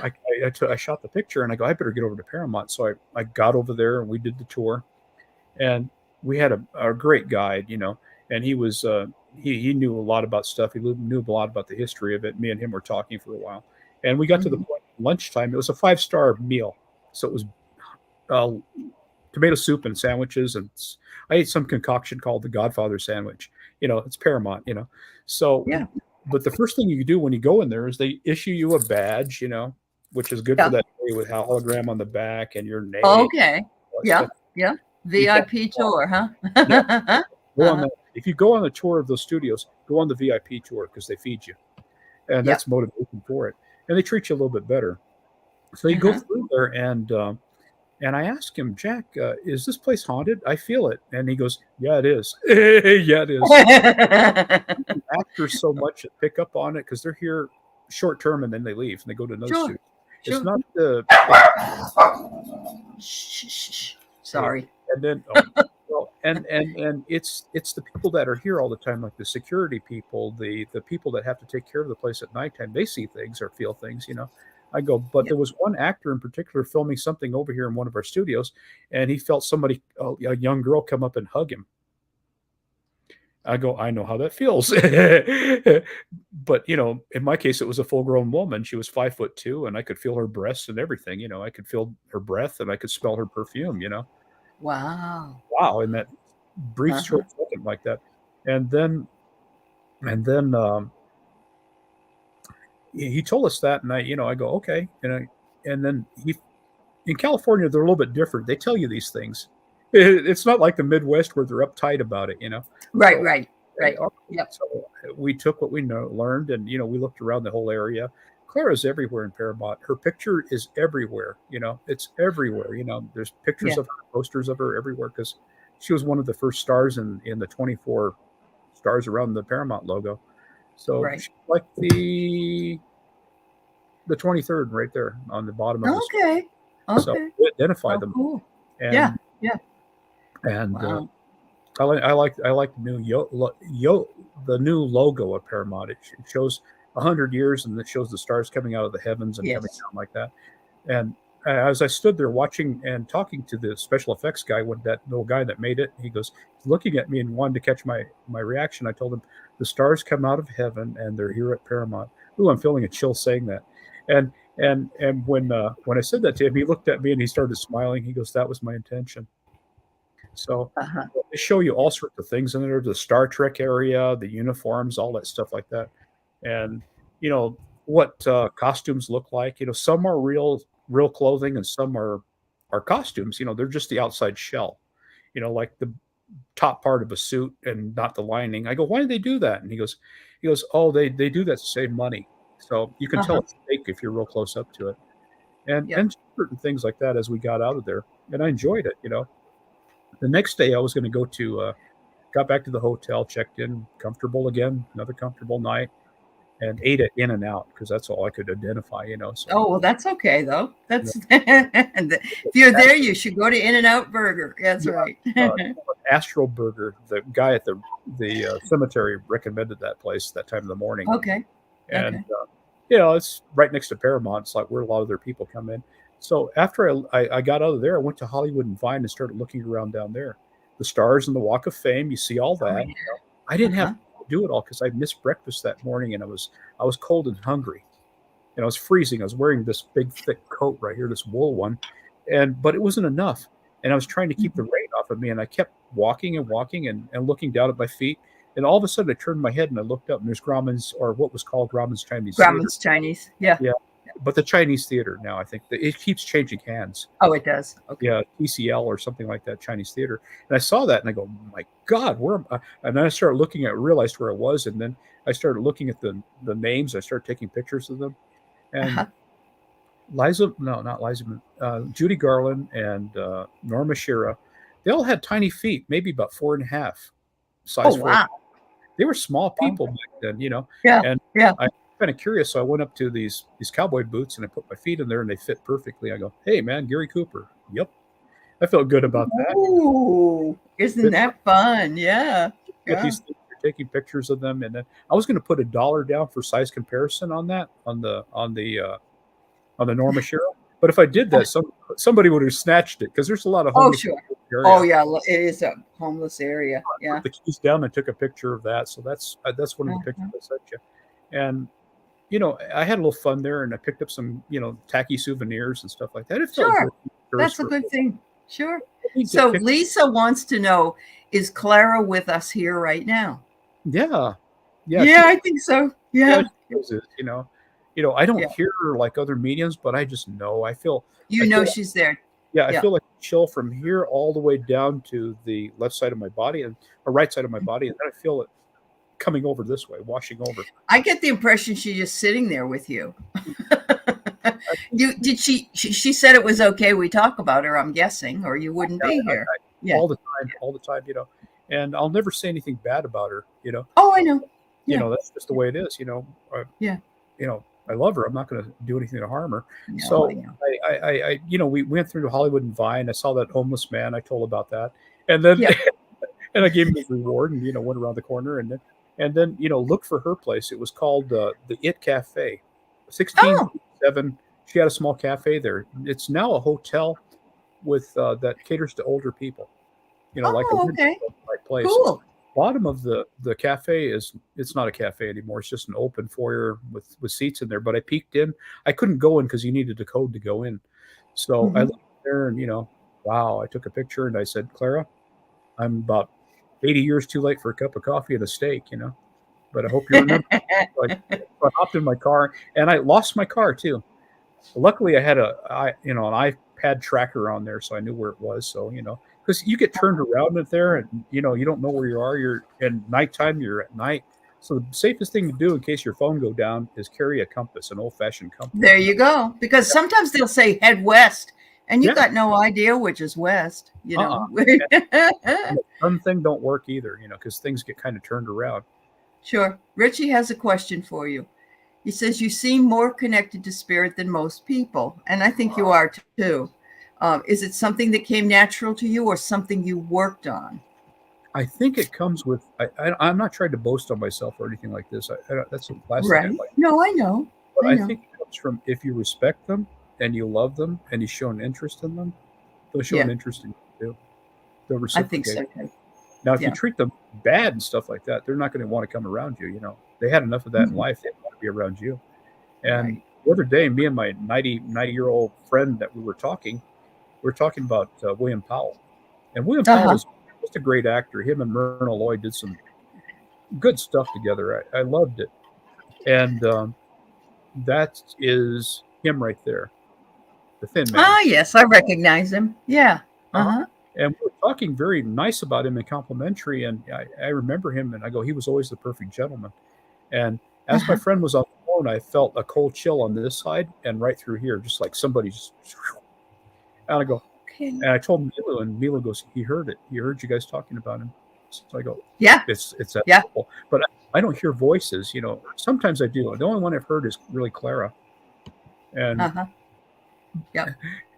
S2: I shot the picture and I go, I better get over to Paramount. So I got over there and we did the tour, and we had a great guide, and he was he knew a lot about stuff. He knew a lot about the history of it. Me and him were talking for a while, and we got to the
S1: Mhm.
S2: point lunchtime. It was a 5-star meal, so it was uh, tomato soup and sandwiches, and I ate some concoction called the Godfather sandwich. It's Paramount. So
S1: Yeah.
S2: but the first thing you do when you go in there is they issue you a badge, which is good for
S1: Yeah.
S2: that day with a hologram on the back and your name,
S1: Okay.
S2: all that
S1: Yeah.
S2: stuff.
S1: Yeah.
S2: You got
S1: VIP tour, huh?
S2: Yeah, go on
S1: Uh-huh.
S2: that. If you go on the tour of those studios, go on the VIP tour because they feed you, and
S1: Yeah.
S2: that's motivation for it. And they treat you a little bit better. So you go
S1: Uh-huh.
S2: through there, and I asked him, Jack, is this place haunted? I feel it, and he goes, Yeah, it is. Yeah, it is. Actors so much that pick up on it because they're here short term and then they leave and they go to another
S1: Sure.
S2: studio. It's
S1: Sure.
S2: not
S1: Shh, shh, shh.
S2: yeah,
S1: Sorry.
S2: and then well, and it's the people that are here all the time, like the security people, the people that have to take care of the place at nighttime. They see things or feel things. I go, but
S1: Yeah.
S2: there was one actor in particular filming something over here in one of our studios, and he felt somebody, a young girl, come up and hug him. I go, I know how that feels. But, in my case, it was a full grown woman. She was 5'2", and I could feel her breasts and everything. I could feel her breath and I could smell her perfume.
S1: Wow.
S2: Wow. In that brief,
S1: Uh-huh.
S2: short second like that. And then, and then, he told us that, and I go, okay. And then in California, they're a little bit different. They tell you these things. It's not like the Midwest where they're uptight about it.
S1: Right,
S2: So
S1: right, right.
S2: all right.
S1: Yep.
S2: So we took what we learned, and we looked around the whole area. Clara's everywhere in Paramount. Her picture is everywhere. It's everywhere. There's pictures
S1: Yeah.
S2: of her, posters of her everywhere because she was one of the first stars in the 24 stars around the Paramount logo. So
S1: Right.
S2: she's like the 23rd right there on the bottom of the star.
S1: Okay.
S2: So
S1: Okay.
S2: we identify
S1: Oh,
S2: them,
S1: cool. Yeah.
S2: and
S1: Yeah.
S2: and
S1: Wow.
S2: I like the new logo of Paramount. It shows 100 years, and it shows the stars coming out of the heavens and coming
S1: Yes.
S2: down like that. And as I stood there watching and talking to the special effects guy, when that little guy that made it, he goes looking at me and wanted to catch my reaction. I told him the stars come out of heaven and they're here at Paramount. Ooh, I'm feeling a chill saying that. And when I said that to him, he looked at me and he started smiling. He goes, "That was my intention." So
S1: Uh-huh.
S2: they show you all sorts of things in there, the Star Trek area, the uniforms, all that stuff like that. And what costumes look like. Some are real clothing and some are costumes. They're just the outside shell. Like the top part of a suit and not the lining. I go, why do they do that? And he goes, oh, they do that to save money. So you can tell
S1: Uh-huh.
S2: it's fake if you're real close up to it. And
S1: Yep.
S2: and certain things like that as we got out of there. And I enjoyed it. The next day I was going to got back to the hotel, checked in, comfortable again, another comfortable night, and ate at In-N-Out because that's all I could identify. So,
S1: Oh, well, that's okay though.
S2: you know,
S1: That's if you're there, you should go to In-N-Out Burger. That's
S2: yeah,
S1: right.
S2: Astral Burger, the guy at the cemetery recommended that place that time of the morning,
S1: Okay.
S2: and
S1: Okay.
S2: it's right next to Paramount. It's like where a lot of their people come in. So after I got out of there, I went to Hollywood and Vine and started looking around down there. The stars and the Walk of Fame, you see all
S1: Oh
S2: that.
S1: yeah.
S2: I didn't have
S1: Uh-huh.
S2: to do it all because I missed breakfast that morning and I was cold and hungry. I was freezing. I was wearing this big thick coat right here, this wool one, but it wasn't enough. And I was trying to keep the
S1: Mhm.
S2: rain off of me, and I kept walking and walking and looking down at my feet. And all of a sudden, I turned my head and I looked up, and there's Grauman's, or what was called Grauman's Chinese Theater.
S1: Grauman's Chinese. Yeah.
S2: Yeah, but the Chinese theater now, I think it keeps changing hands.
S1: Oh, it does. Okay.
S2: Yeah, TCL or something like that, Chinese theater. And I saw that and I go, my God, where am I? And then I started looking at, realized where I was. And then I started looking at the names. I started taking pictures of them. And
S1: Uh-huh.
S2: not Liza, Judy Garland and Norma Shira, they all had tiny feet, maybe about 4.5,
S1: Oh
S2: size 4.
S1: wow.
S2: They were small
S1: Wow.
S2: people back then.
S1: Yeah.
S2: And
S1: Yeah.
S2: I kind of curious, so I went up to these cowboy boots and I put my feet in there and they fit perfectly. I go, hey man, Gary Cooper. Yep, I felt good about that.
S1: Ooh, isn't
S2: Fit
S1: that fun? Yeah.
S2: Get
S1: Yeah.
S2: these things, you're taking pictures of them, and then I was going to put $1 down for size comparison on that on the Norma Shira. But if I did that, somebody would have snatched it because there's a lot of
S1: Oh
S2: homeless
S1: sure.
S2: people in the
S1: Oh
S2: area.
S1: yeah. It is a homeless area. Yeah.
S2: Put the keys down and took a picture of that. So that's one of the pictures
S1: Uh-huh.
S2: I sent you. And I had a little fun there, and I picked up some tacky souvenirs and stuff like that. It felt
S1: Sure.
S2: good.
S1: That's a good thing. Sure.
S2: Get
S1: So
S2: pictures.
S1: Lisa wants to know, is Clara with us here right now?
S2: Yeah,
S1: Yeah, I think so.
S2: Yeah,
S1: Yeah.
S2: she always is, I don't
S1: Yeah.
S2: hear her like other mediums, but I just know.
S1: You
S2: I
S1: know
S2: feel
S1: she's there.
S2: Yeah, I
S1: Yeah.
S2: feel like a chill from here all the way down to the left side of my body and or right side of my body, and then I feel it coming over this way, washing over.
S1: I get the impression she's just sitting there with you.
S2: I think
S1: She said it was okay we talk about her, I'm guessing, or you wouldn't be here. Yeah.
S2: all the time, and I'll never say anything bad about her,
S1: Oh, I know. Yeah.
S2: That's just the way it is,
S1: Yeah.
S2: I love her. I'm not going to do anything to harm her.
S1: No, I
S2: So
S1: know.
S2: we went through Hollywood and Vine. I saw that homeless man. I told about that, and then
S1: Yeah.
S2: and I gave him his reward, and went around the corner, and then looked for her place. It was called the It Cafe,
S1: Oh.
S2: 1657. She had a small cafe there. It's now a hotel with that caters to older people. Like a
S1: Oh,
S2: window
S1: okay.
S2: type place.
S1: Cool.
S2: Bottom of the cafe it's not a cafe anymore. It's just an open foyer with seats in there. But I peeked in. I couldn't go in because you needed a code to go in. So I
S1: Hmm.
S2: looked there and wow, I took a picture and I said, Clara, I'm about 80 years too late for a cup of coffee and a steak, but I hope you remember. So I hopped in my car and I lost my car too. Luckily, I had an iPad tracker on there, so I knew where it was. So because you get turned around in there, and you don't know where you are. You're in nighttime. You're at night. So the safest thing to do in case your phone go down is carry a compass, an old-fashioned compass.
S1: There you go. Because sometimes they'll say head west, and you
S2: Yeah.
S1: got no idea which is west,
S2: Uh-uh. And the sun thing don't work either, because things get kind of turned around.
S1: Sure. Richie has a question for you. He says, you seem more connected to spirit than most people. And I think you are too. Is it something that came natural to you or something you worked on?
S2: I think it comes with. I'm not trying to boast on myself or anything like this. That's the last thing I'd
S1: Right.
S2: like.
S1: No, I know.
S2: But
S1: I
S2: I
S1: know.
S2: think it comes from if you respect them and you love them and you show an interest in them, they'll show an
S1: Yeah,
S2: interest in you too. They'll
S1: I think
S2: reciprocate.
S1: so too.
S2: Now, if you
S1: Yeah.
S2: treat them bad and stuff like that, they're not going to want to come around you. They had enough of that in
S1: Mhm.
S2: life. They want to be around you. And
S1: Right.
S2: the other day, me and my 90-year-old friend that we were talking about William Powell. And William Powell
S1: Uh-huh.
S2: was just a great actor. Him and Myrna Loy did some good stuff together. I loved it. And that is him right there, the Thin Man.
S1: Ah, yes, I recognize him. Yeah.
S2: Uh-huh.
S1: Uh-huh.
S2: And we were talking very nice about him and complimentary. And I remember him, and I go, he was always the perfect gentleman. And as my
S1: Uh-huh.
S2: friend was on the phone, I felt a cold chill on this side and right through here, just like somebody just. And I go,
S1: Okay.
S2: and I told Milo, and Milo goes, he heard it. He heard you guys talking about him. So I go,
S1: Yeah.
S2: it's that
S1: Yeah.
S2: simple. But I don't hear voices. Sometimes I do. The only one I've heard is really Clara. And
S1: Uh-huh. Yep.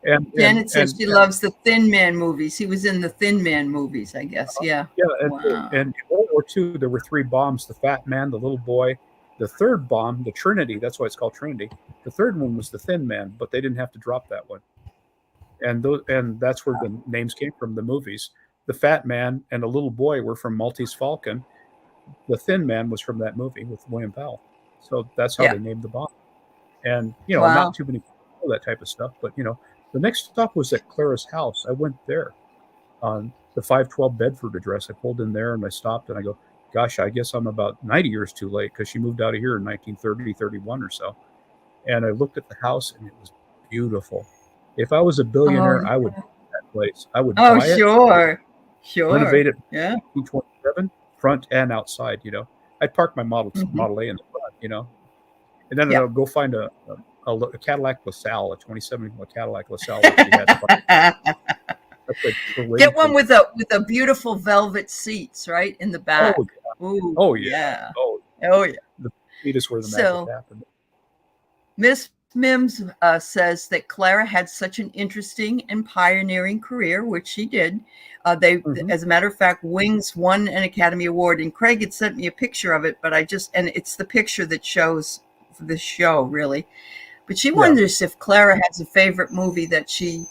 S2: and and
S1: Janet says
S2: and,
S1: she
S2: and
S1: loves the Thin Man movies. He was in the Thin Man movies, I guess. Yeah.
S2: yeah,
S1: Wow.
S2: and in World War II, there were three bombs: the Fat Man, the Little Boy. The third bomb, the Trinity. That's why it's called Trinity. The third one was the Thin Man, but they didn't have to drop that one. And that's where the names came from. The movies. The Fat Man and the Little Boy were from Maltese Falcon. The Thin Man was from that movie with William Powell. So that's how
S1: Yeah.
S2: they named the bomb. And not
S1: Wow.
S2: too many people know that type of stuff. But the next stop was at Clara's house. I went there on the 512 Bedford address. I pulled in there and I stopped and I go, gosh, I guess I'm about 90 years too late because she moved out of here in 1930, 31 or so. And I looked at the house and it was beautiful. If I was a
S1: Oh,
S2: billionaire, I would buy that place. I would
S1: oh,
S2: buy it,
S1: sure. Sure.
S2: renovate it
S1: Yeah.
S2: 1927, front and outside. I'd park my Model
S1: Hmm.
S2: A in the front. And then
S1: Yeah.
S2: I'll go find a Cadillac LaSalle, a 27 Cadillac LaSalle that she has. That's like
S1: Get one
S2: crazy.
S1: with a beautiful velvet seats, right, in the
S2: Oh
S1: back.
S2: yeah,
S1: Ooh,
S2: oh yeah,
S1: yeah.
S2: oh.
S1: Oh, yeah.
S2: The seat is where the magic
S1: So
S2: happened.
S1: Miss Mims says that Clara had such an interesting and pioneering career, which she did.
S2: Mm-hmm.
S1: As a matter of fact, Wings won an Academy Award, and Craig had sent me a picture of it, but and it's the picture that shows for this show, really. But she
S2: Yeah.
S1: wonders if Clara has a favorite movie that she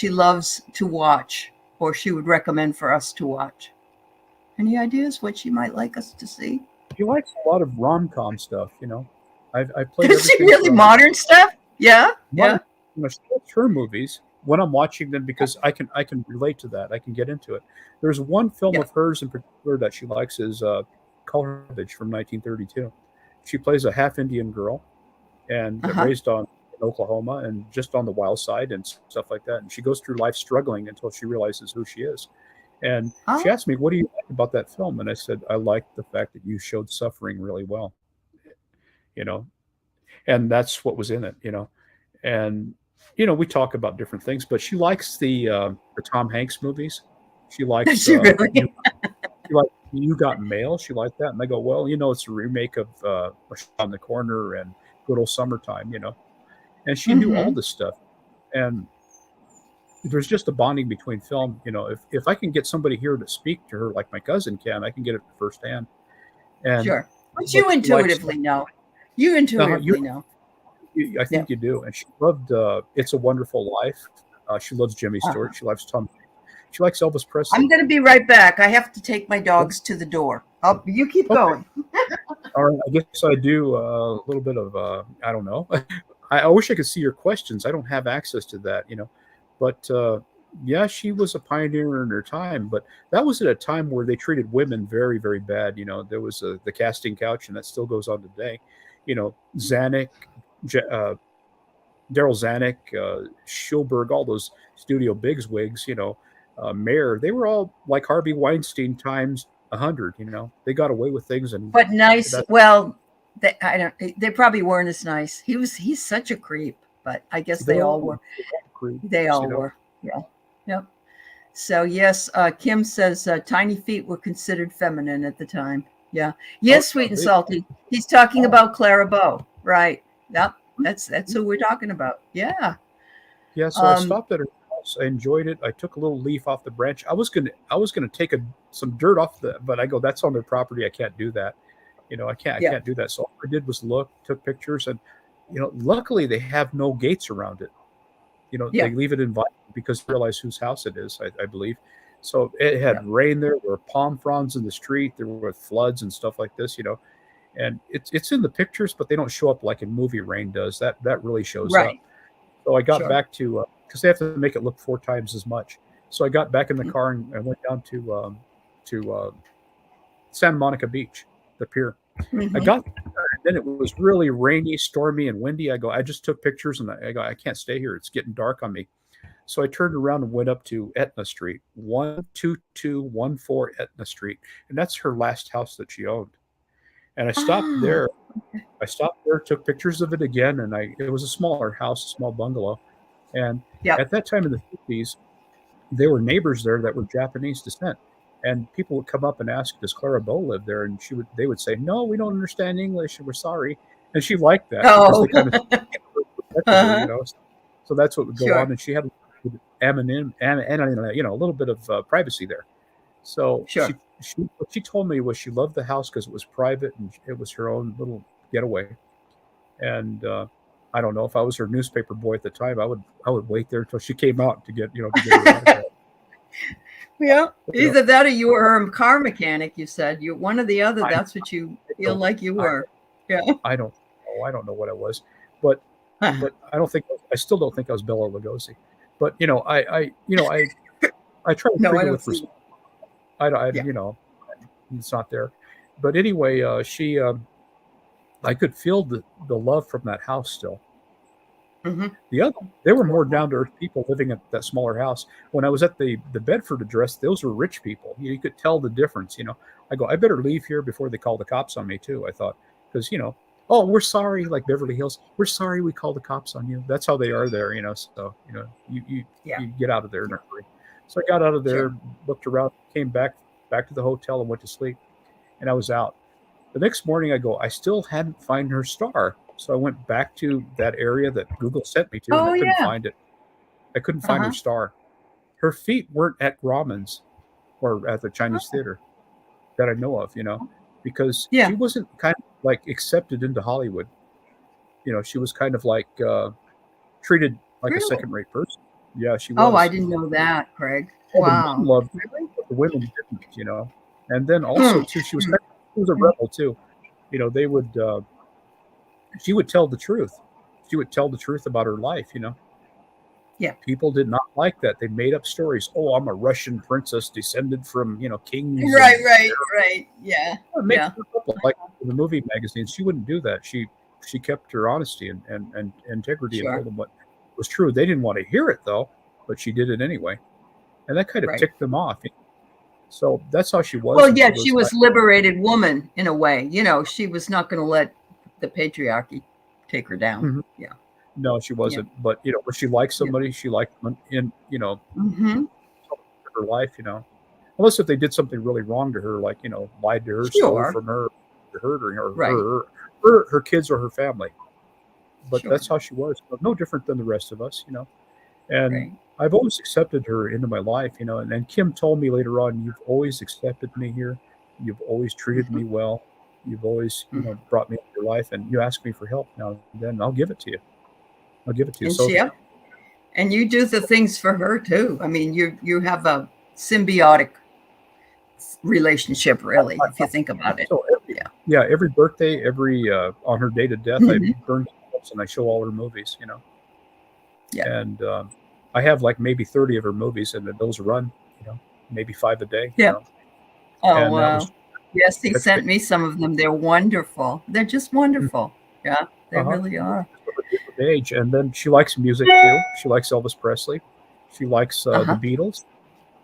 S1: loves to watch, or she would recommend for us to watch. Any ideas what she might like us to see?
S2: She likes a lot of rom-com stuff. I played
S1: Is she
S2: everything
S1: really
S2: from
S1: modern stuff? Yeah, yeah,
S2: modern, she likes her movies when I'm watching them because I can relate to that. I can get into it. There's one film
S1: yeah.
S2: of hers in particular that she likes is Color from 1932. she plays a half Indian girl, and
S1: Uh-huh.
S2: raised on in Oklahoma and just on the wild side and stuff like that. And she goes through life struggling until she realizes who she is. And she
S1: Oh,
S2: asked me, "What do you like about that film?" And I said, "I like the fact that you showed suffering really well, you know, and that's what was in it, you know." And we talk about different things, but she likes the Tom Hanks movies. She
S1: does
S2: likes
S1: she
S2: you.
S1: really?
S2: She like You Got Mail. She liked that, and I go, "Well, it's a remake of On the Corner and Good Old Summertime, And she knew all
S1: Mm-hmm.
S2: this stuff, and there's just a bonding between film. If I can get somebody here to speak to her like my cousin can, I can get it firsthand. And
S1: Sure. But
S2: but
S1: you
S2: she likes
S1: intuitively know. You
S2: you
S1: intuitively know.
S2: I
S1: Yeah.
S2: think you do. And she loved It's a Wonderful Life. She loves Jimmy Stewart.
S1: Uh-huh.
S2: She loves Tom. She likes Elvis
S1: I'm
S2: Presley.
S1: going to be right back. I have to take my dogs to the door. You keep
S2: Okay.
S1: going.
S2: All right. I guess I do a little bit of I don't know. I wish I could see your questions. I don't have access to that. But yeah, she was a pioneer in her time. But that was at a time where they treated women very, very bad. There was the casting couch, and that still goes on today. Zanuck, Daryl Zanuck, Schulberg, all those studio bigswigs, Mayer, they were all like Harvey Weinstein times 100. They got away with things, and
S1: But nice.
S2: that
S1: Well, I don't. They probably weren't as nice. He's such a creep. But I guess they
S2: they're
S1: all
S2: all
S1: were. They
S2: creeps.
S1: all were. Yeah. Yep. So yes, Kim says tiny feet were considered feminine at the time. Yeah.
S2: Oh,
S1: Yes, sweet
S2: yeah,
S1: and salty. He's talking
S2: oh,
S1: about Clara Bow, right? Yep. That's who we're talking about. Yeah.
S2: yeah. So I
S1: Um,
S2: stopped at her house. I enjoyed it. I took a little leaf off the branch. I was gonna take some dirt off but I go, that's on their property. I can't do that. I
S1: yeah.
S2: can't do that. So all I did was look, took pictures, and luckily they have no gates around it.
S1: Yeah.
S2: They leave it inviting because they realize whose house it is, I believe. So it
S1: Yeah.
S2: had rain there. There were palm fronds in the street. There were floods and stuff like this. And it's in the pictures, but they don't show up like in movie rain does. That really shows up.
S1: Right.
S2: So I got
S1: Sure.
S2: back to because they have to make it look 4 times as much. So I got back in the car and went down to Santa Monica Beach, the pier. I
S1: Mm-hmm.
S2: got there, and then it was really rainy, stormy, and windy. I just took pictures, and I go, I can't stay here. It's getting dark on me. So I turned around and went up to Etna Street, 12214 Etna Street, and that's her last house that she owned. And I stopped
S1: Oh,
S2: there. I stopped there, took pictures of it again, and it was a smaller house, a small bungalow. And
S1: yeah.
S2: at that time in the 50s, there were neighbors there that were Japanese descent. And people would come up and ask, "Does Clara Bow live there?" And they would say, "No, we don't understand English, and we're sorry." And she liked that because
S1: Oh,
S2: they kind of protected her.
S1: uh-huh.
S2: So that's what would go on.
S1: Sure.
S2: And she had a little bit of privacy there. So
S1: Sure.
S2: what she told me was she loved the house because it was private and it was her own little getaway. And I don't know, if I was her newspaper boy at the time, I would wait there until she came out to get her autograph.
S1: Yeah.
S2: You know,
S1: Either that or you were her car mechanic. You said you one or the other.
S2: I,
S1: That's what you
S2: I
S1: feel
S2: don't
S1: like you
S2: I
S1: were. Yeah.
S2: I don't know. I don't know what I was, but I still don't think I was Bela Lugosi. But I try to
S1: No,
S2: treat
S1: I
S2: her
S1: don't
S2: with
S1: see
S2: respect.
S1: that.
S2: I
S1: Yeah.
S2: it's not there. But anyway, I could feel the love from that house still.
S1: Mm-hmm.
S2: They were more down to earth people living at that smaller house. When I was at the Bedford address, those were rich people. You could tell the difference. I go, I better leave here before they call the cops on me too. I thought because oh, we're sorry, like Beverly Hills, we're sorry we called the cops on you. That's how they are there. So
S1: Yeah.
S2: you get out of there in a hurry. So I got out of
S1: Sure.
S2: there, looked around, came back to the hotel, and went to sleep. And I was out. The next morning, I go, I still hadn't found her star. So I went back to that area that Google sent me to, and I
S1: Oh
S2: couldn't
S1: yeah.
S2: find it. I couldn't find her
S1: Uh-huh.
S2: star. Her feet weren't at Grauman's or at the Chinese
S1: Oh,
S2: theater that I know of, because she
S1: yeah.
S2: wasn't kind of like accepted into Hollywood. She was kind of like treated like a
S1: Really?
S2: second rate person. Yeah, she
S1: Oh, I
S2: was.
S1: didn't know that, Craig.
S2: All the men
S1: Wow.
S2: loved her,
S1: Really?
S2: but the women didn't. And then also
S1: Hmm.
S2: too, she was a rebel too. They would she would tell the truth. She would tell the truth about her life.
S1: Yeah.
S2: People did not like that. They made up stories. Oh, I'm a Russian princess descended from, kings
S1: Right,
S2: and
S1: right, right. Yeah.
S2: make
S1: Yeah.
S2: stuff up. Like in the movie magazines, she wouldn't do that. She kept her honesty and integrity and
S1: Sure.
S2: told them what was true. They didn't want to hear it though, but she did it anyway, and that kind of
S1: Right.
S2: ticked them off. So that's how she was,
S1: Well,
S2: and
S1: yeah,
S2: she
S1: she
S2: goes,
S1: was liberated woman in a way. She was not going to let the patriarchy take her down.
S2: Mhm.
S1: Yeah.
S2: No, she
S1: Yeah.
S2: wasn't. But when she liked
S1: Yeah.
S2: somebody, she liked them in
S1: Mm-hmm.
S2: her life. Unless if they did something really wrong to her, like lied to her, stole
S1: Sure.
S2: from her, or hurt her, or
S1: Right.
S2: her kids or her family. But
S1: Sure.
S2: that's how she was. No different than the rest of us. And
S1: Right.
S2: I've always accepted her into my life. And Kim told me later on, you've always accepted me here. You've always treated
S1: Mm-hmm.
S2: me well. You've always,
S1: Mm-hmm.
S2: brought me into your life, and you ask me for help now and then, I'll give it to you. I'll give it to you.
S1: And
S2: So,
S1: and you do the things for her too. I mean, you have a symbiotic relationship, really, if you think about it.
S2: so
S1: Yeah.
S2: every birthday, every on her date of death, I
S1: Mm-hmm.
S2: burn candles and I show all her movies.
S1: Yeah.
S2: And I have like maybe 30 of her movies, and those run, maybe 5 a day.
S1: Yeah. Oh,
S2: And that
S1: wow.
S2: was
S1: Yes, he
S2: touch base.
S1: sent me some of them. They're wonderful. They're just wonderful. Yeah, they
S2: Uh-huh.
S1: really are.
S2: Different age. And then she likes music too. She likes Elvis Presley. She likes the
S1: Uh-huh.
S2: Beatles.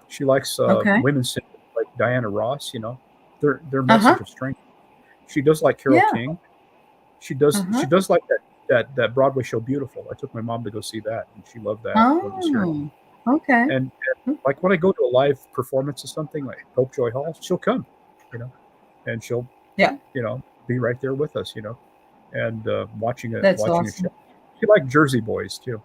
S2: She likes
S1: Okay.
S2: women singers like Diana Ross. Their
S1: Uh-huh.
S2: message of strength. She does like Carole
S1: Yeah.
S2: King. She does
S1: Uh-huh.
S2: like that Broadway show Beautiful. I took my mom to go see that, and she loved that when it was here.
S1: Oh, okay.
S2: And like when I go to a live performance of something like Hope Joy Hall, she'll come, you know, and she'll
S1: Yeah,
S2: be right there with us. And watching
S1: that's
S2: watching a show.
S1: awesome.
S2: She liked Jersey Boys too.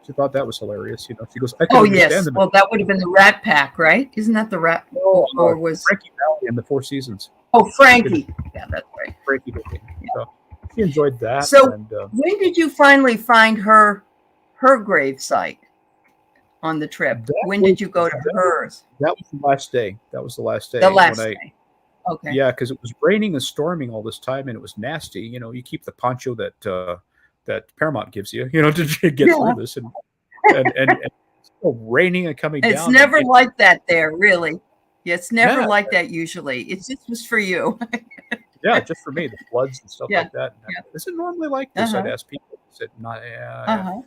S2: She thought that was hilarious. She goes, I could
S1: Oh,
S2: understand
S1: yes.
S2: them.
S1: Well, that would have been the Rat Pack, right? Isn't that the Rat?
S2: Oh,
S1: Or was
S2: Frankie Valley and the Four Seasons.
S1: Oh, Frankie? Yeah, that's right.
S2: Frankie Valley. So she enjoyed that.
S1: So,
S2: And
S1: when did you finally find her gravesite on the trip?
S2: that
S1: When
S2: was
S1: did you go to hers?
S2: that was the last day. That was the last day
S1: The
S2: when
S1: last day. Okay.
S2: yeah, because it was raining and storming all this time, and it was nasty. You keep the poncho that Paramount gives you, to get through this, and it's still raining and coming
S1: It's
S2: down.
S1: never like that there, really. Yeah, it's never
S2: Yeah.
S1: like that usually. It just was for you.
S2: Yeah, just for me, the floods and stuff
S1: Yeah.
S2: like that.
S1: Yeah.
S2: Is it normally like this? I'd
S1: Uh-huh.
S2: ask people. They said, "Not, yeah,
S1: Uh-huh.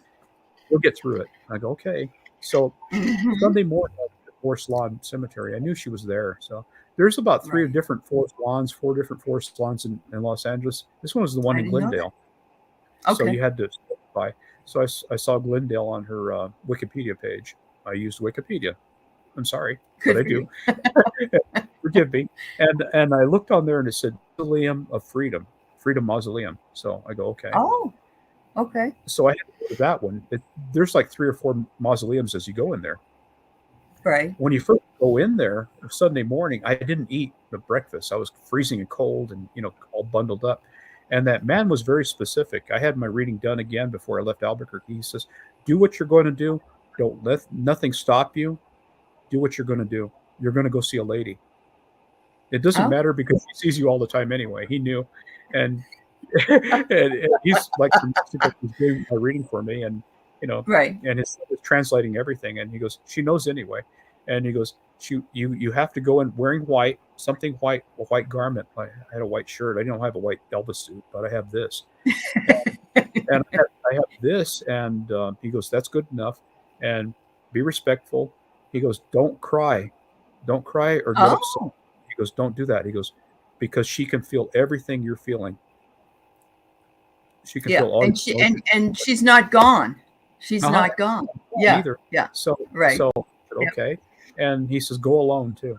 S2: we'll get through it." I go, "Okay." So
S1: Mhm.
S2: Sunday morning at the Forest Lawn Cemetery, I knew she was there. So there's about three
S1: Right.
S2: different four different forest lawns in Los Angeles. This one was the one
S1: I
S2: in
S1: didn't know that.
S2: Glendale. So
S1: Okay.
S2: you had to by. So I saw Glendale on her Wikipedia page. I used Wikipedia. I'm sorry,
S1: Good
S2: but I
S1: for
S2: do.
S1: you.
S2: Forgive me. And I looked on there and it said Mausoleum of Freedom, Freedom Mausoleum. So I go, okay.
S1: Oh, okay.
S2: So I had to go to that one. There's like 3 or 4 mausoleums as you go in there.
S1: Right.
S2: When you first go in there Sunday morning, I didn't eat the breakfast. I was freezing and cold and all bundled up. And that man was very specific. I had my reading done again before I left Albuquerque. He says, "Do what you're going to do. Don't let nothing stop you. Do what you're going to do. You're going to go see a lady. It doesn't
S1: Oh,
S2: matter because he sees you all the time anyway." He knew, and and he's like from Mexico. He's doing my reading for me, and
S1: right.
S2: and he's translating everything. And he goes, "She knows anyway." And he goes, You have to go in wearing white, something white, a white garment." I had a white shirt. I don't have a white Elvis suit, but I have this, and I have this. And he goes, "That's good enough." And be respectful. He goes, "Don't cry or get upset."
S1: Oh,
S2: He goes, "Don't do that." He goes, "Because she can feel everything you're feeling. She can
S1: yeah.
S2: feel all your
S1: And she
S2: emotions."
S1: and she's not gone. She's
S2: Uh-huh.
S1: not gone. Yeah.
S2: Neither.
S1: Yeah.
S2: So
S1: Right.
S2: I said,
S1: Yep.
S2: okay. And he says, "Go alone too.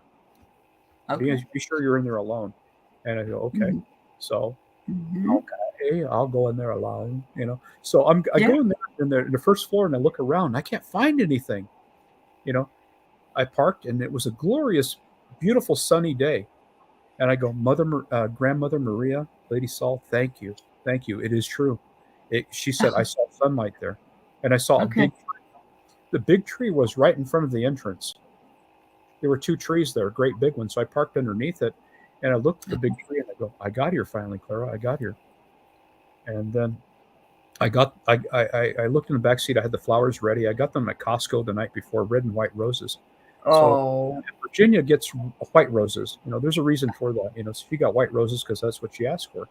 S1: Okay.
S2: Be sure you're in there alone." And I go, "Okay."
S1: Mhm.
S2: So
S1: Mhm.
S2: okay, I'll go in there alone. So I
S1: Yeah.
S2: go in the first floor and I look around. And I can't find anything. You know, I parked and it was a glorious, beautiful sunny day. And I go, Grandmother Maria, Lady Saul, thank you. Thank you. It is true. She said, I saw sunlight there. And I saw a
S1: Okay.
S2: big tree. The big tree was right in front of the entrance. There were 2 trees there, great big ones. So I parked underneath it and I looked at the big tree and I go, I got here finally, Clara. I got here. And then I looked in the back seat. I had the flowers ready. I got them at Costco the night before, red and white roses. So
S1: Oh,
S2: Virginia gets white roses. There's a reason for that. So she got white roses because that's what she asked for,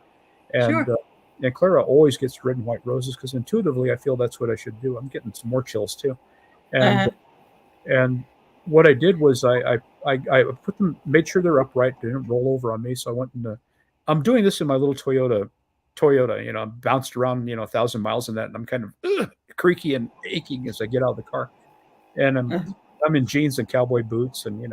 S2: and
S1: sure.
S2: and Clara always gets red and white roses because intuitively I feel that's what I should do. I'm getting some more chills too, and
S1: Uh-huh.
S2: and what I did was I put them, made sure they're upright, they didn't roll over on me. So I went in the, I'm doing this in my little Toyota, I bounced around, 1,000 miles in that, and I'm kind of creaky and aching as I get out of the car. And
S1: Uh-huh.
S2: I'm in jeans and cowboy boots, and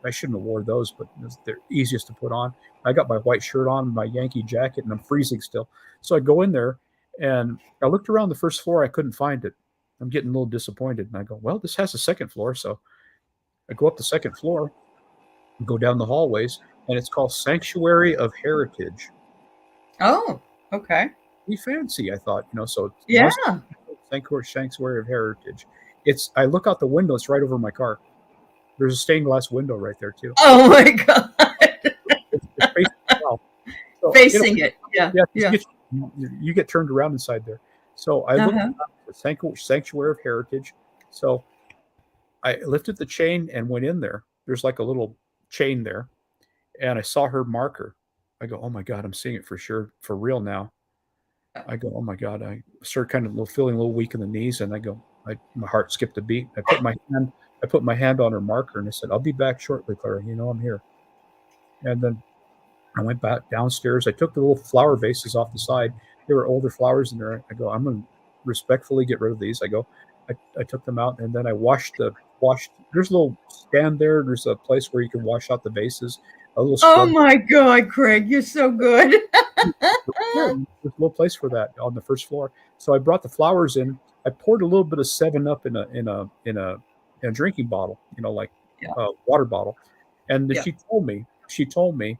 S2: I shouldn't have wore those, but they're easiest to put on. I got my white shirt on, my Yankee jacket, and I'm freezing still. So I go in there, and I looked around the first floor. I couldn't find it. I'm getting a little disappointed, and I go, well, this has a second floor. So I go up the second floor, go down the hallways, and it's called Sanctuary of Heritage.
S1: Oh, okay.
S2: Be fancy, I thought. So it
S1: Yeah.
S2: must be Sanctuary of Heritage. I look out the window. It's right over my car. There's a stained glass window right there too.
S1: Oh my God.
S2: It's facing south. So
S1: Facing it. Yeah.
S2: yeah,
S1: Yeah.
S2: you get turned around inside there. So I looked
S1: Uh-huh.
S2: at the Sanctuary of Heritage. So I lifted the chain and went in there. There's like a little chain there, and I saw her marker. I go, oh my God, I'm seeing it for sure, for real now. I go, oh my God. I started kind of feeling a little weak in the knees, and I go, my heart skipped a beat. I put my hand on her marker, and I said, I'll be back shortly, Clara. I'm here. And then I went back downstairs. I took the little flower vases off the side. There were older flowers in there. I go, I'm going to respectfully get rid of these. I took them out, and then I washed. There's a little stand there. There's a place where you can wash out the vases, a little
S1: Oh
S2: scrub.
S1: my God, Craig, you're so good.
S2: Yeah, there's a little place for that on the first floor. So I brought the flowers in. I poured a little bit of 7-Up in a drinking bottle, like
S1: Yeah.
S2: a water bottle. And
S1: Yeah.
S2: she told me,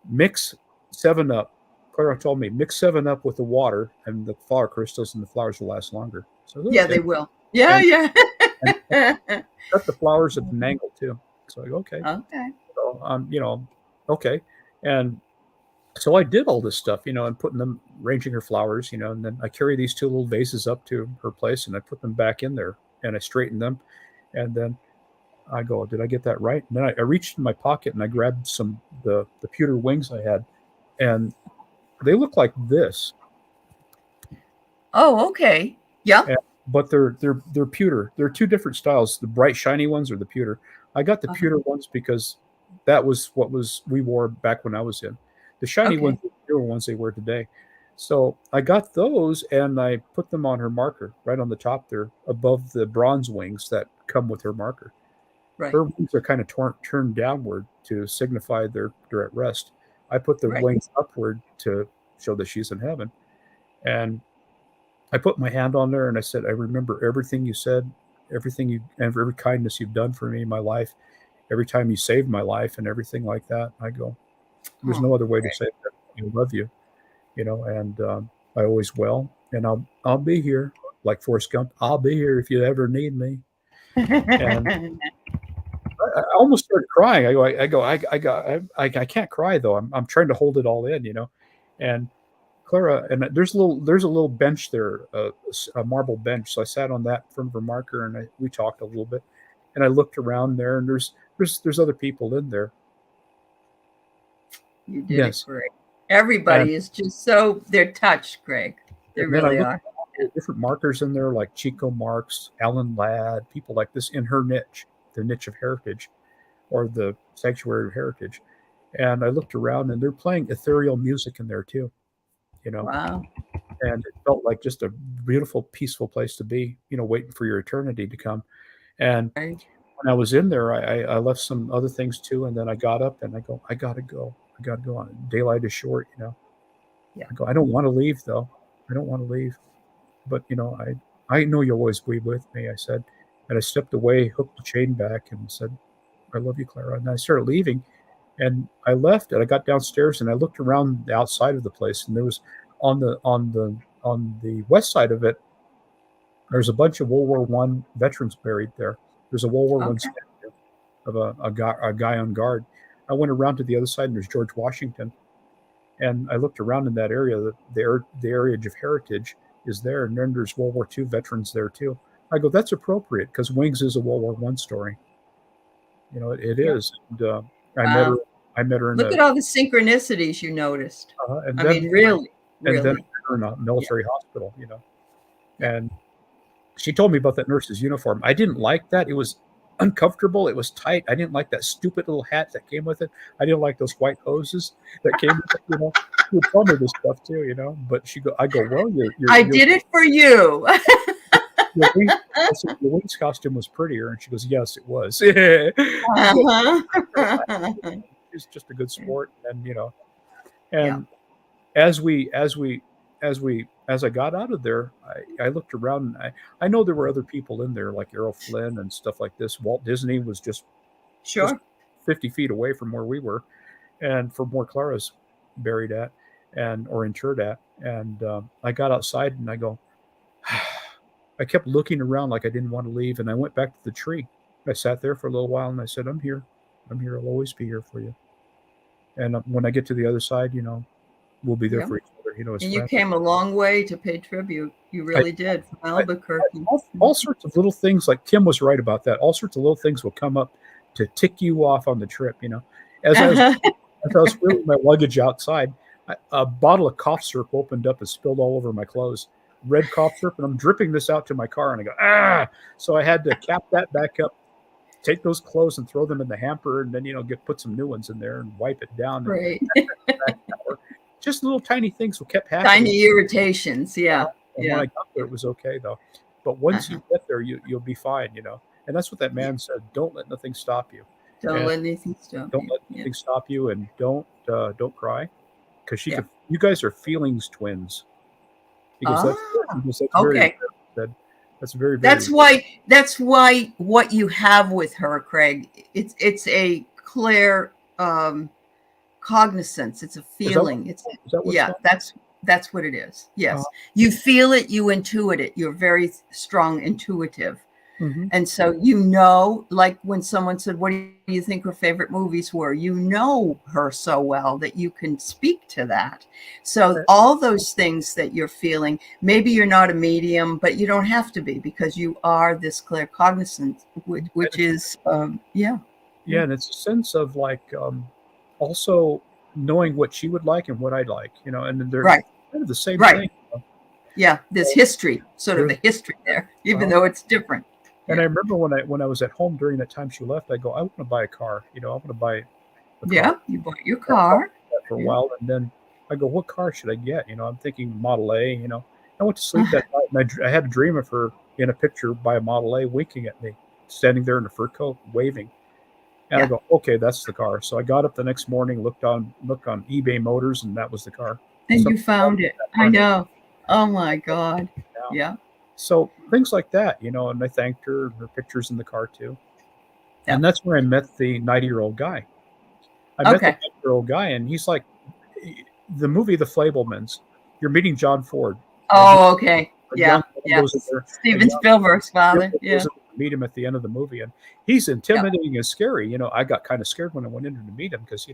S2: mix 7-Up. Clara told me, mix 7-Up with the water and the flower crystals, and the flowers will last longer. So
S1: Yeah,
S2: okay.
S1: they will. Yeah.
S2: And, and
S1: Yeah.
S2: cut the flowers at an angle too. So I go, okay.
S1: Okay.
S2: So okay. And so I did all this stuff, and putting them, arranging her flowers, and then I carry these two little vases up to her place, and I put them back in there, and I straighten them, and then I go, did I get that right? And then I reached in my pocket and I grabbed the pewter wings I had, and they look like this,
S1: Oh, okay. Yeah.
S2: and, but they're pewter. They're two different styles. The bright shiny ones are the pewter. I got the
S1: Uh-huh.
S2: pewter ones because that was what we wore back when I was in. The shiny ones
S1: Okay.
S2: are the newer ones they wear today. So I got those and I put them on her marker right on the top there, above the bronze wings that come with her marker.
S1: Right.
S2: Her wings are kind of turned downward to signify they're at rest. I put the
S1: Right.
S2: wings upward to show that she's in heaven. And I put my hand on there and I said, I remember everything you said, everything and every kindness you've done for me in my life, every time you saved my life and everything like that. I go, there's
S1: Oh,
S2: no other way to
S1: Craig.
S2: say that. I love you, and I always will. And I'll be here, like Forrest Gump. I'll be here if you ever need me. And I almost started crying. I can't cry though. I'm trying to hold it all in. And Clara, and there's a little bench there, a marble bench. So I sat on that in front of her marker, and we talked a little bit. And I looked around there, and there's other people in there.
S1: You did it,
S2: Yes,
S1: Craig.
S2: and
S1: Everybody is just they're touched, Craig. They
S2: and then I
S1: really
S2: looked
S1: are.
S2: at different markers in there, like Chico Marx, Alan Ladd, people like this in her niche, the niche of heritage, or the sanctuary of heritage. And I looked around, and they're playing ethereal music in there too. You know,
S1: Wow.
S2: and it felt like just a beautiful, peaceful place to be. Waiting for your eternity to come. And
S1: Right.
S2: when I was in there, I left some other things too, and then I got up and I go, I gotta go. I gotta go on. Daylight is short.
S1: Yeah.
S2: I go, I don't want to leave though. I don't want to leave. But I know you'll always be with me, I said. And I stepped away, hooked the chain back, and said, I love you, Clara. And I started leaving. And I left and I got downstairs and I looked around the outside of the place, and there was on the west side of it, there's a bunch of World War One veterans buried there. There's a World War One
S1: Okay.
S2: statue of a guy on guard. I went around to the other side, and there's George Washington. And I looked around in that area, the area of heritage. is there, and then there's World War II veterans there too. I go, that's appropriate because Wings is a World War I story. It
S1: Yeah.
S2: is. And I met her.
S1: Wow.
S2: I met her in
S1: Look
S2: a,
S1: at all the synchronicities you noticed.
S2: and
S1: I
S2: then
S1: mean, really,
S2: and then I
S1: really.
S2: met her in a
S1: Yeah.
S2: military hospital.
S1: Yeah.
S2: And she told me about that nurse's uniform. I didn't like that. It was uncomfortable. It was tight. I didn't like that stupid little hat that came with it. I didn't like those white hoses that came with it. She would tell me this stuff too. But I go, well,
S1: I did it for you.
S2: your wings, I said, your wings costume was prettier, and she goes, yes, it was. But
S1: Uh-huh.
S2: it's just a good sport, and
S1: Yeah.
S2: and as I got out of there, I looked around, and I know there were other people in there like Errol Flynn and stuff like this. Walt Disney was just
S1: Sure.
S2: 50 feet away from where we were, and from where Clara's buried at, and or interred at. And I got outside, and I go, I kept looking around like I didn't want to leave, and I went back to the tree. I sat there for a little while, and I said, I'm here. I'm here. I'll always be here for you. And when I get to the other side, we'll be there
S1: Yeah.
S2: for each other, as
S1: And you
S2: friends.
S1: came a long way to pay tribute. You
S2: I,
S1: really did, from
S2: I,
S1: Albuquerque.
S2: all sorts of little things, like Kim was right about that. All sorts of little things will come up to tick you off on the trip. As I was as I was wheeling my luggage outside, a bottle of cough syrup opened up and spilled all over my clothes. Red cough syrup, and I'm dripping this out to my car, and I go, ah! So I had to cap that back up, take those clothes and throw them in the hamper, and then put some new ones in there and wipe it down. And
S1: Right.
S2: just little tiny things will kept happening.
S1: Tiny irritations. Yeah.
S2: And when I got there, it was okay though. But once you get there, you'll be fine. And that's what that man said. Don't let nothing stop you.
S1: Don't
S2: And
S1: let anything stop
S2: don't
S1: you.
S2: let anything stop you, and don't cry, because
S1: Yeah.
S2: you guys are feelings twins. Because that's very
S1: okay.
S2: said. That's very, very.
S1: That's why what you have with her, Craig, it's a clear cognizance. It's a feeling.
S2: Is that what's
S1: yeah,
S2: called?
S1: that's what it is. Yes. You feel it, you intuit it. You're very strong intuitive.
S2: Mm-hmm.
S1: And so like when someone said, what do you think her favorite movies were? You know her so well that you can speak to that. So all those things that you're feeling, maybe you're not a medium, but you don't have to be, because you are this clear cognizance, which is, yeah.
S2: Yeah, and it's a sense of like also knowing what she would like and what I'd like, and they're
S1: right.
S2: kind of the same
S1: right.
S2: thing.
S1: Yeah, there's history, sort of a history there, even though it's different.
S2: And I remember when I was at home during that time she left, I go, I want to buy a car. I want to buy a car.
S1: Yeah, you bought your car.
S2: For a while, and then I go, what car should I get? I'm thinking Model A. I went to sleep that night, and I had a dream of her in a picture by a Model A winking at me, standing there in a fur coat, waving. And I go, okay, that's the car. So I got up the next morning, looked on eBay Motors, and that was the car.
S1: And you found it. I know. Oh my God. Yeah.
S2: So things like that, and I thanked her pictures in the car too. Yeah. And that's where I met the 90-year-old guy. I met the 90-year-old guy, and he's like, the movie The Fabelmans, you're meeting John Ford.
S1: Oh, okay. Yeah. Steven Spielberg's father. Yeah.
S2: Meet him at the end of the movie, and he's intimidating and scary. I got kind of scared when I went in to meet him, because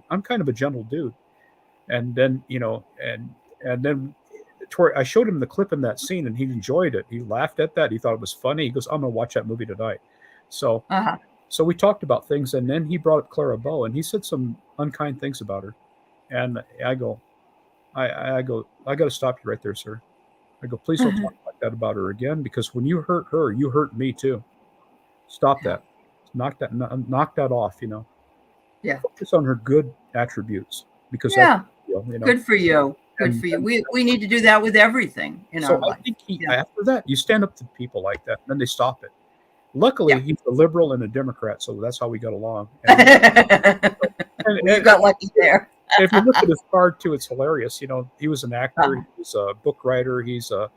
S2: I'm kind of a gentle dude. And then and then I showed him the clip in that scene, and he enjoyed it. He laughed at that. He thought it was funny. He goes, I'm gonna watch that movie tonight. So so we talked about things, and then he brought up Clara Bow, and he said some unkind things about her. And I go, I got to stop you right there, sir. I go, please don't talk like that about her again, because when you hurt her, you hurt me too. Stop that. Knock that off.
S1: Yeah.
S2: Focus on her good attributes, because
S1: good for you. Good for you. We need to do that with everything in our life.
S2: I think after that, you stand up to people like that, and then they stop it. Luckily, he's a liberal and a Democrat, so that's how we got along. And
S1: you got lucky there.
S2: If you look at his card too, it's hilarious. He was an actor, he was a book writer, he's a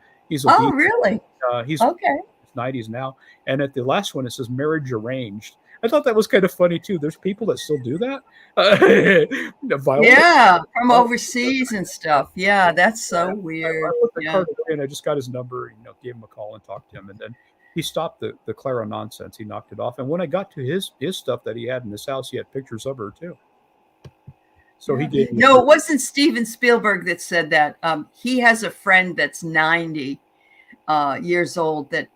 S1: oh, really?
S2: He's in his 90s now. And at the last one, it says marriage arranged. I thought that was kind of funny too. There's people that still do that.
S1: From overseas and stuff. Yeah, that's so weird.
S2: I looked at the card and I just got his number, gave him a call and talked to him, and then he stopped the Clara nonsense. He knocked it off. And when I got to his stuff that he had in his house, he had pictures of her too. So he
S1: Yeah.
S2: gave me
S1: No, it wasn't Steven Spielberg that said that. He has a friend that's 90 years old that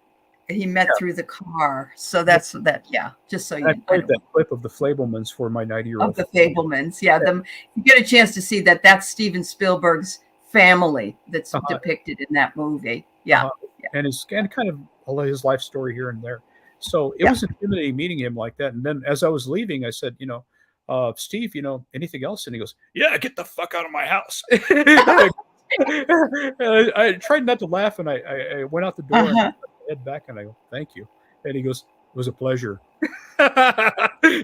S1: he met through the car. So
S2: yeah.
S1: that's that. Yeah. Just so
S2: I
S1: you, I
S2: played
S1: don't
S2: that
S1: know.
S2: clip of the Flabelmans for my
S1: Of
S2: 90-year-old
S1: the
S2: friend.
S1: Fablemans. Yeah.
S2: Yeah.
S1: You get a chance to see that that's Steven Spielberg's family that's
S2: Uh-huh.
S1: depicted in that movie. Yeah.
S2: Uh-huh.
S1: Yeah.
S2: And kind of his life story here and there. So it
S1: Yeah.
S2: was intimidating meeting him like that. And then as I was leaving, I said, Steve, anything else? And he goes, yeah, get the fuck out of my house. I tried not to laugh, and I went out the door and
S1: Uh-huh.
S2: head back, and I go, thank you. And he goes, it was a pleasure.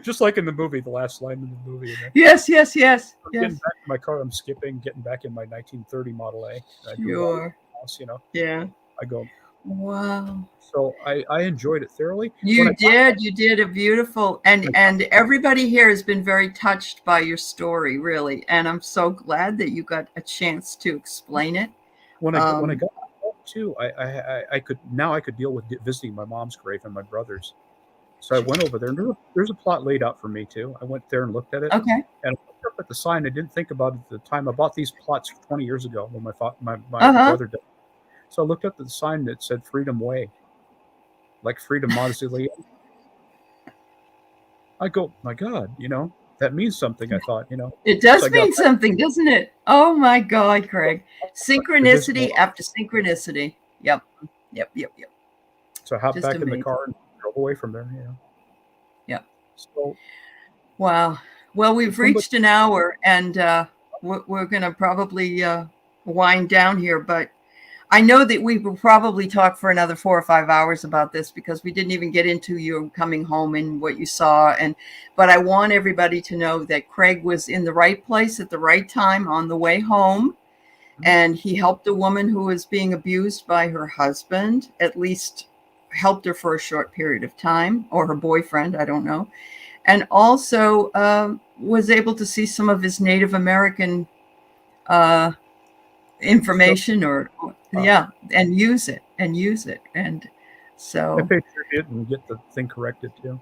S2: Just like in the movie, the last line in the movie. And then
S1: Yes. Yes. Yes.
S2: I'm getting
S1: Yes.
S2: back in my car, I'm skipping, getting back in my 1930 Model A. And I drove out of
S1: Sure.
S2: the house,
S1: Yeah.
S2: I go,
S1: Wow.
S2: so I enjoyed it thoroughly. When I
S1: You
S2: got
S1: did. You did a beautiful, and
S2: back,
S1: and everybody here has been very touched by your story, really. And I'm so glad that you got a chance to explain it.
S2: when I
S1: Um,
S2: got home too, I could deal with visiting my mom's grave and my brother's. So I went over there, and there's a plot laid out for me too. I went there and looked at it,
S1: okay.
S2: and I looked up at the sign. I didn't think about it at the time. I bought these plots 20 years ago when my
S1: Uh-huh.
S2: brother died. So I looked up at the sign that said Freedom Way, like Freedom Mausoleum. I go, my God, that means something. I thought,
S1: It
S2: so
S1: does
S2: I got
S1: mean something, doesn't it? Oh my God, Craig.
S2: the visible.
S1: Synchronicity after synchronicity. Yep. Yep. Yep. Yep.
S2: So I hopped
S1: Just
S2: back in the
S1: amazing.
S2: car and drove away from there.
S1: Yep.
S2: So
S1: Wow. Well, we've
S2: somebody,
S1: reached an hour, and we're going to probably wind down here, but I know that we will probably talk for another 4 or 5 hours about this because we didn't even get into you coming home and what you saw. But I want everybody to know that Craig was in the right place at the right time on the way home. And he helped a woman who was being abused by her husband, at least helped her for a short period of time, or her boyfriend, I don't know. And also was able to see some of his Native American uh,
S2: so
S1: information
S2: uh,
S1: and use it and
S2: I
S1: so
S2: paid tribute and get the thing corrected too.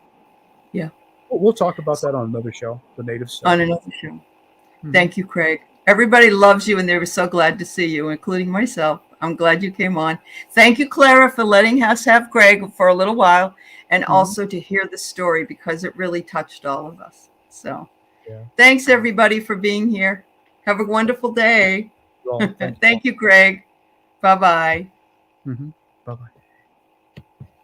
S1: yeah,
S2: We'll talk about that on another show, the native stuff.
S1: on another show.
S2: Hmm.
S1: Thank you, Craig. Everybody loves you and they were so glad to see you, including myself. I'm glad you came on. Thank you, Clara, for letting us have Craig for a little while, and
S2: Hmm.
S1: also to hear the story because it really touched all of us. So
S2: Yeah.
S1: thanks everybody for being here. Have a wonderful day.
S2: Well, thank you all.
S1: Thank you, Craig. Bye-bye.
S2: Hmm. Bye bye.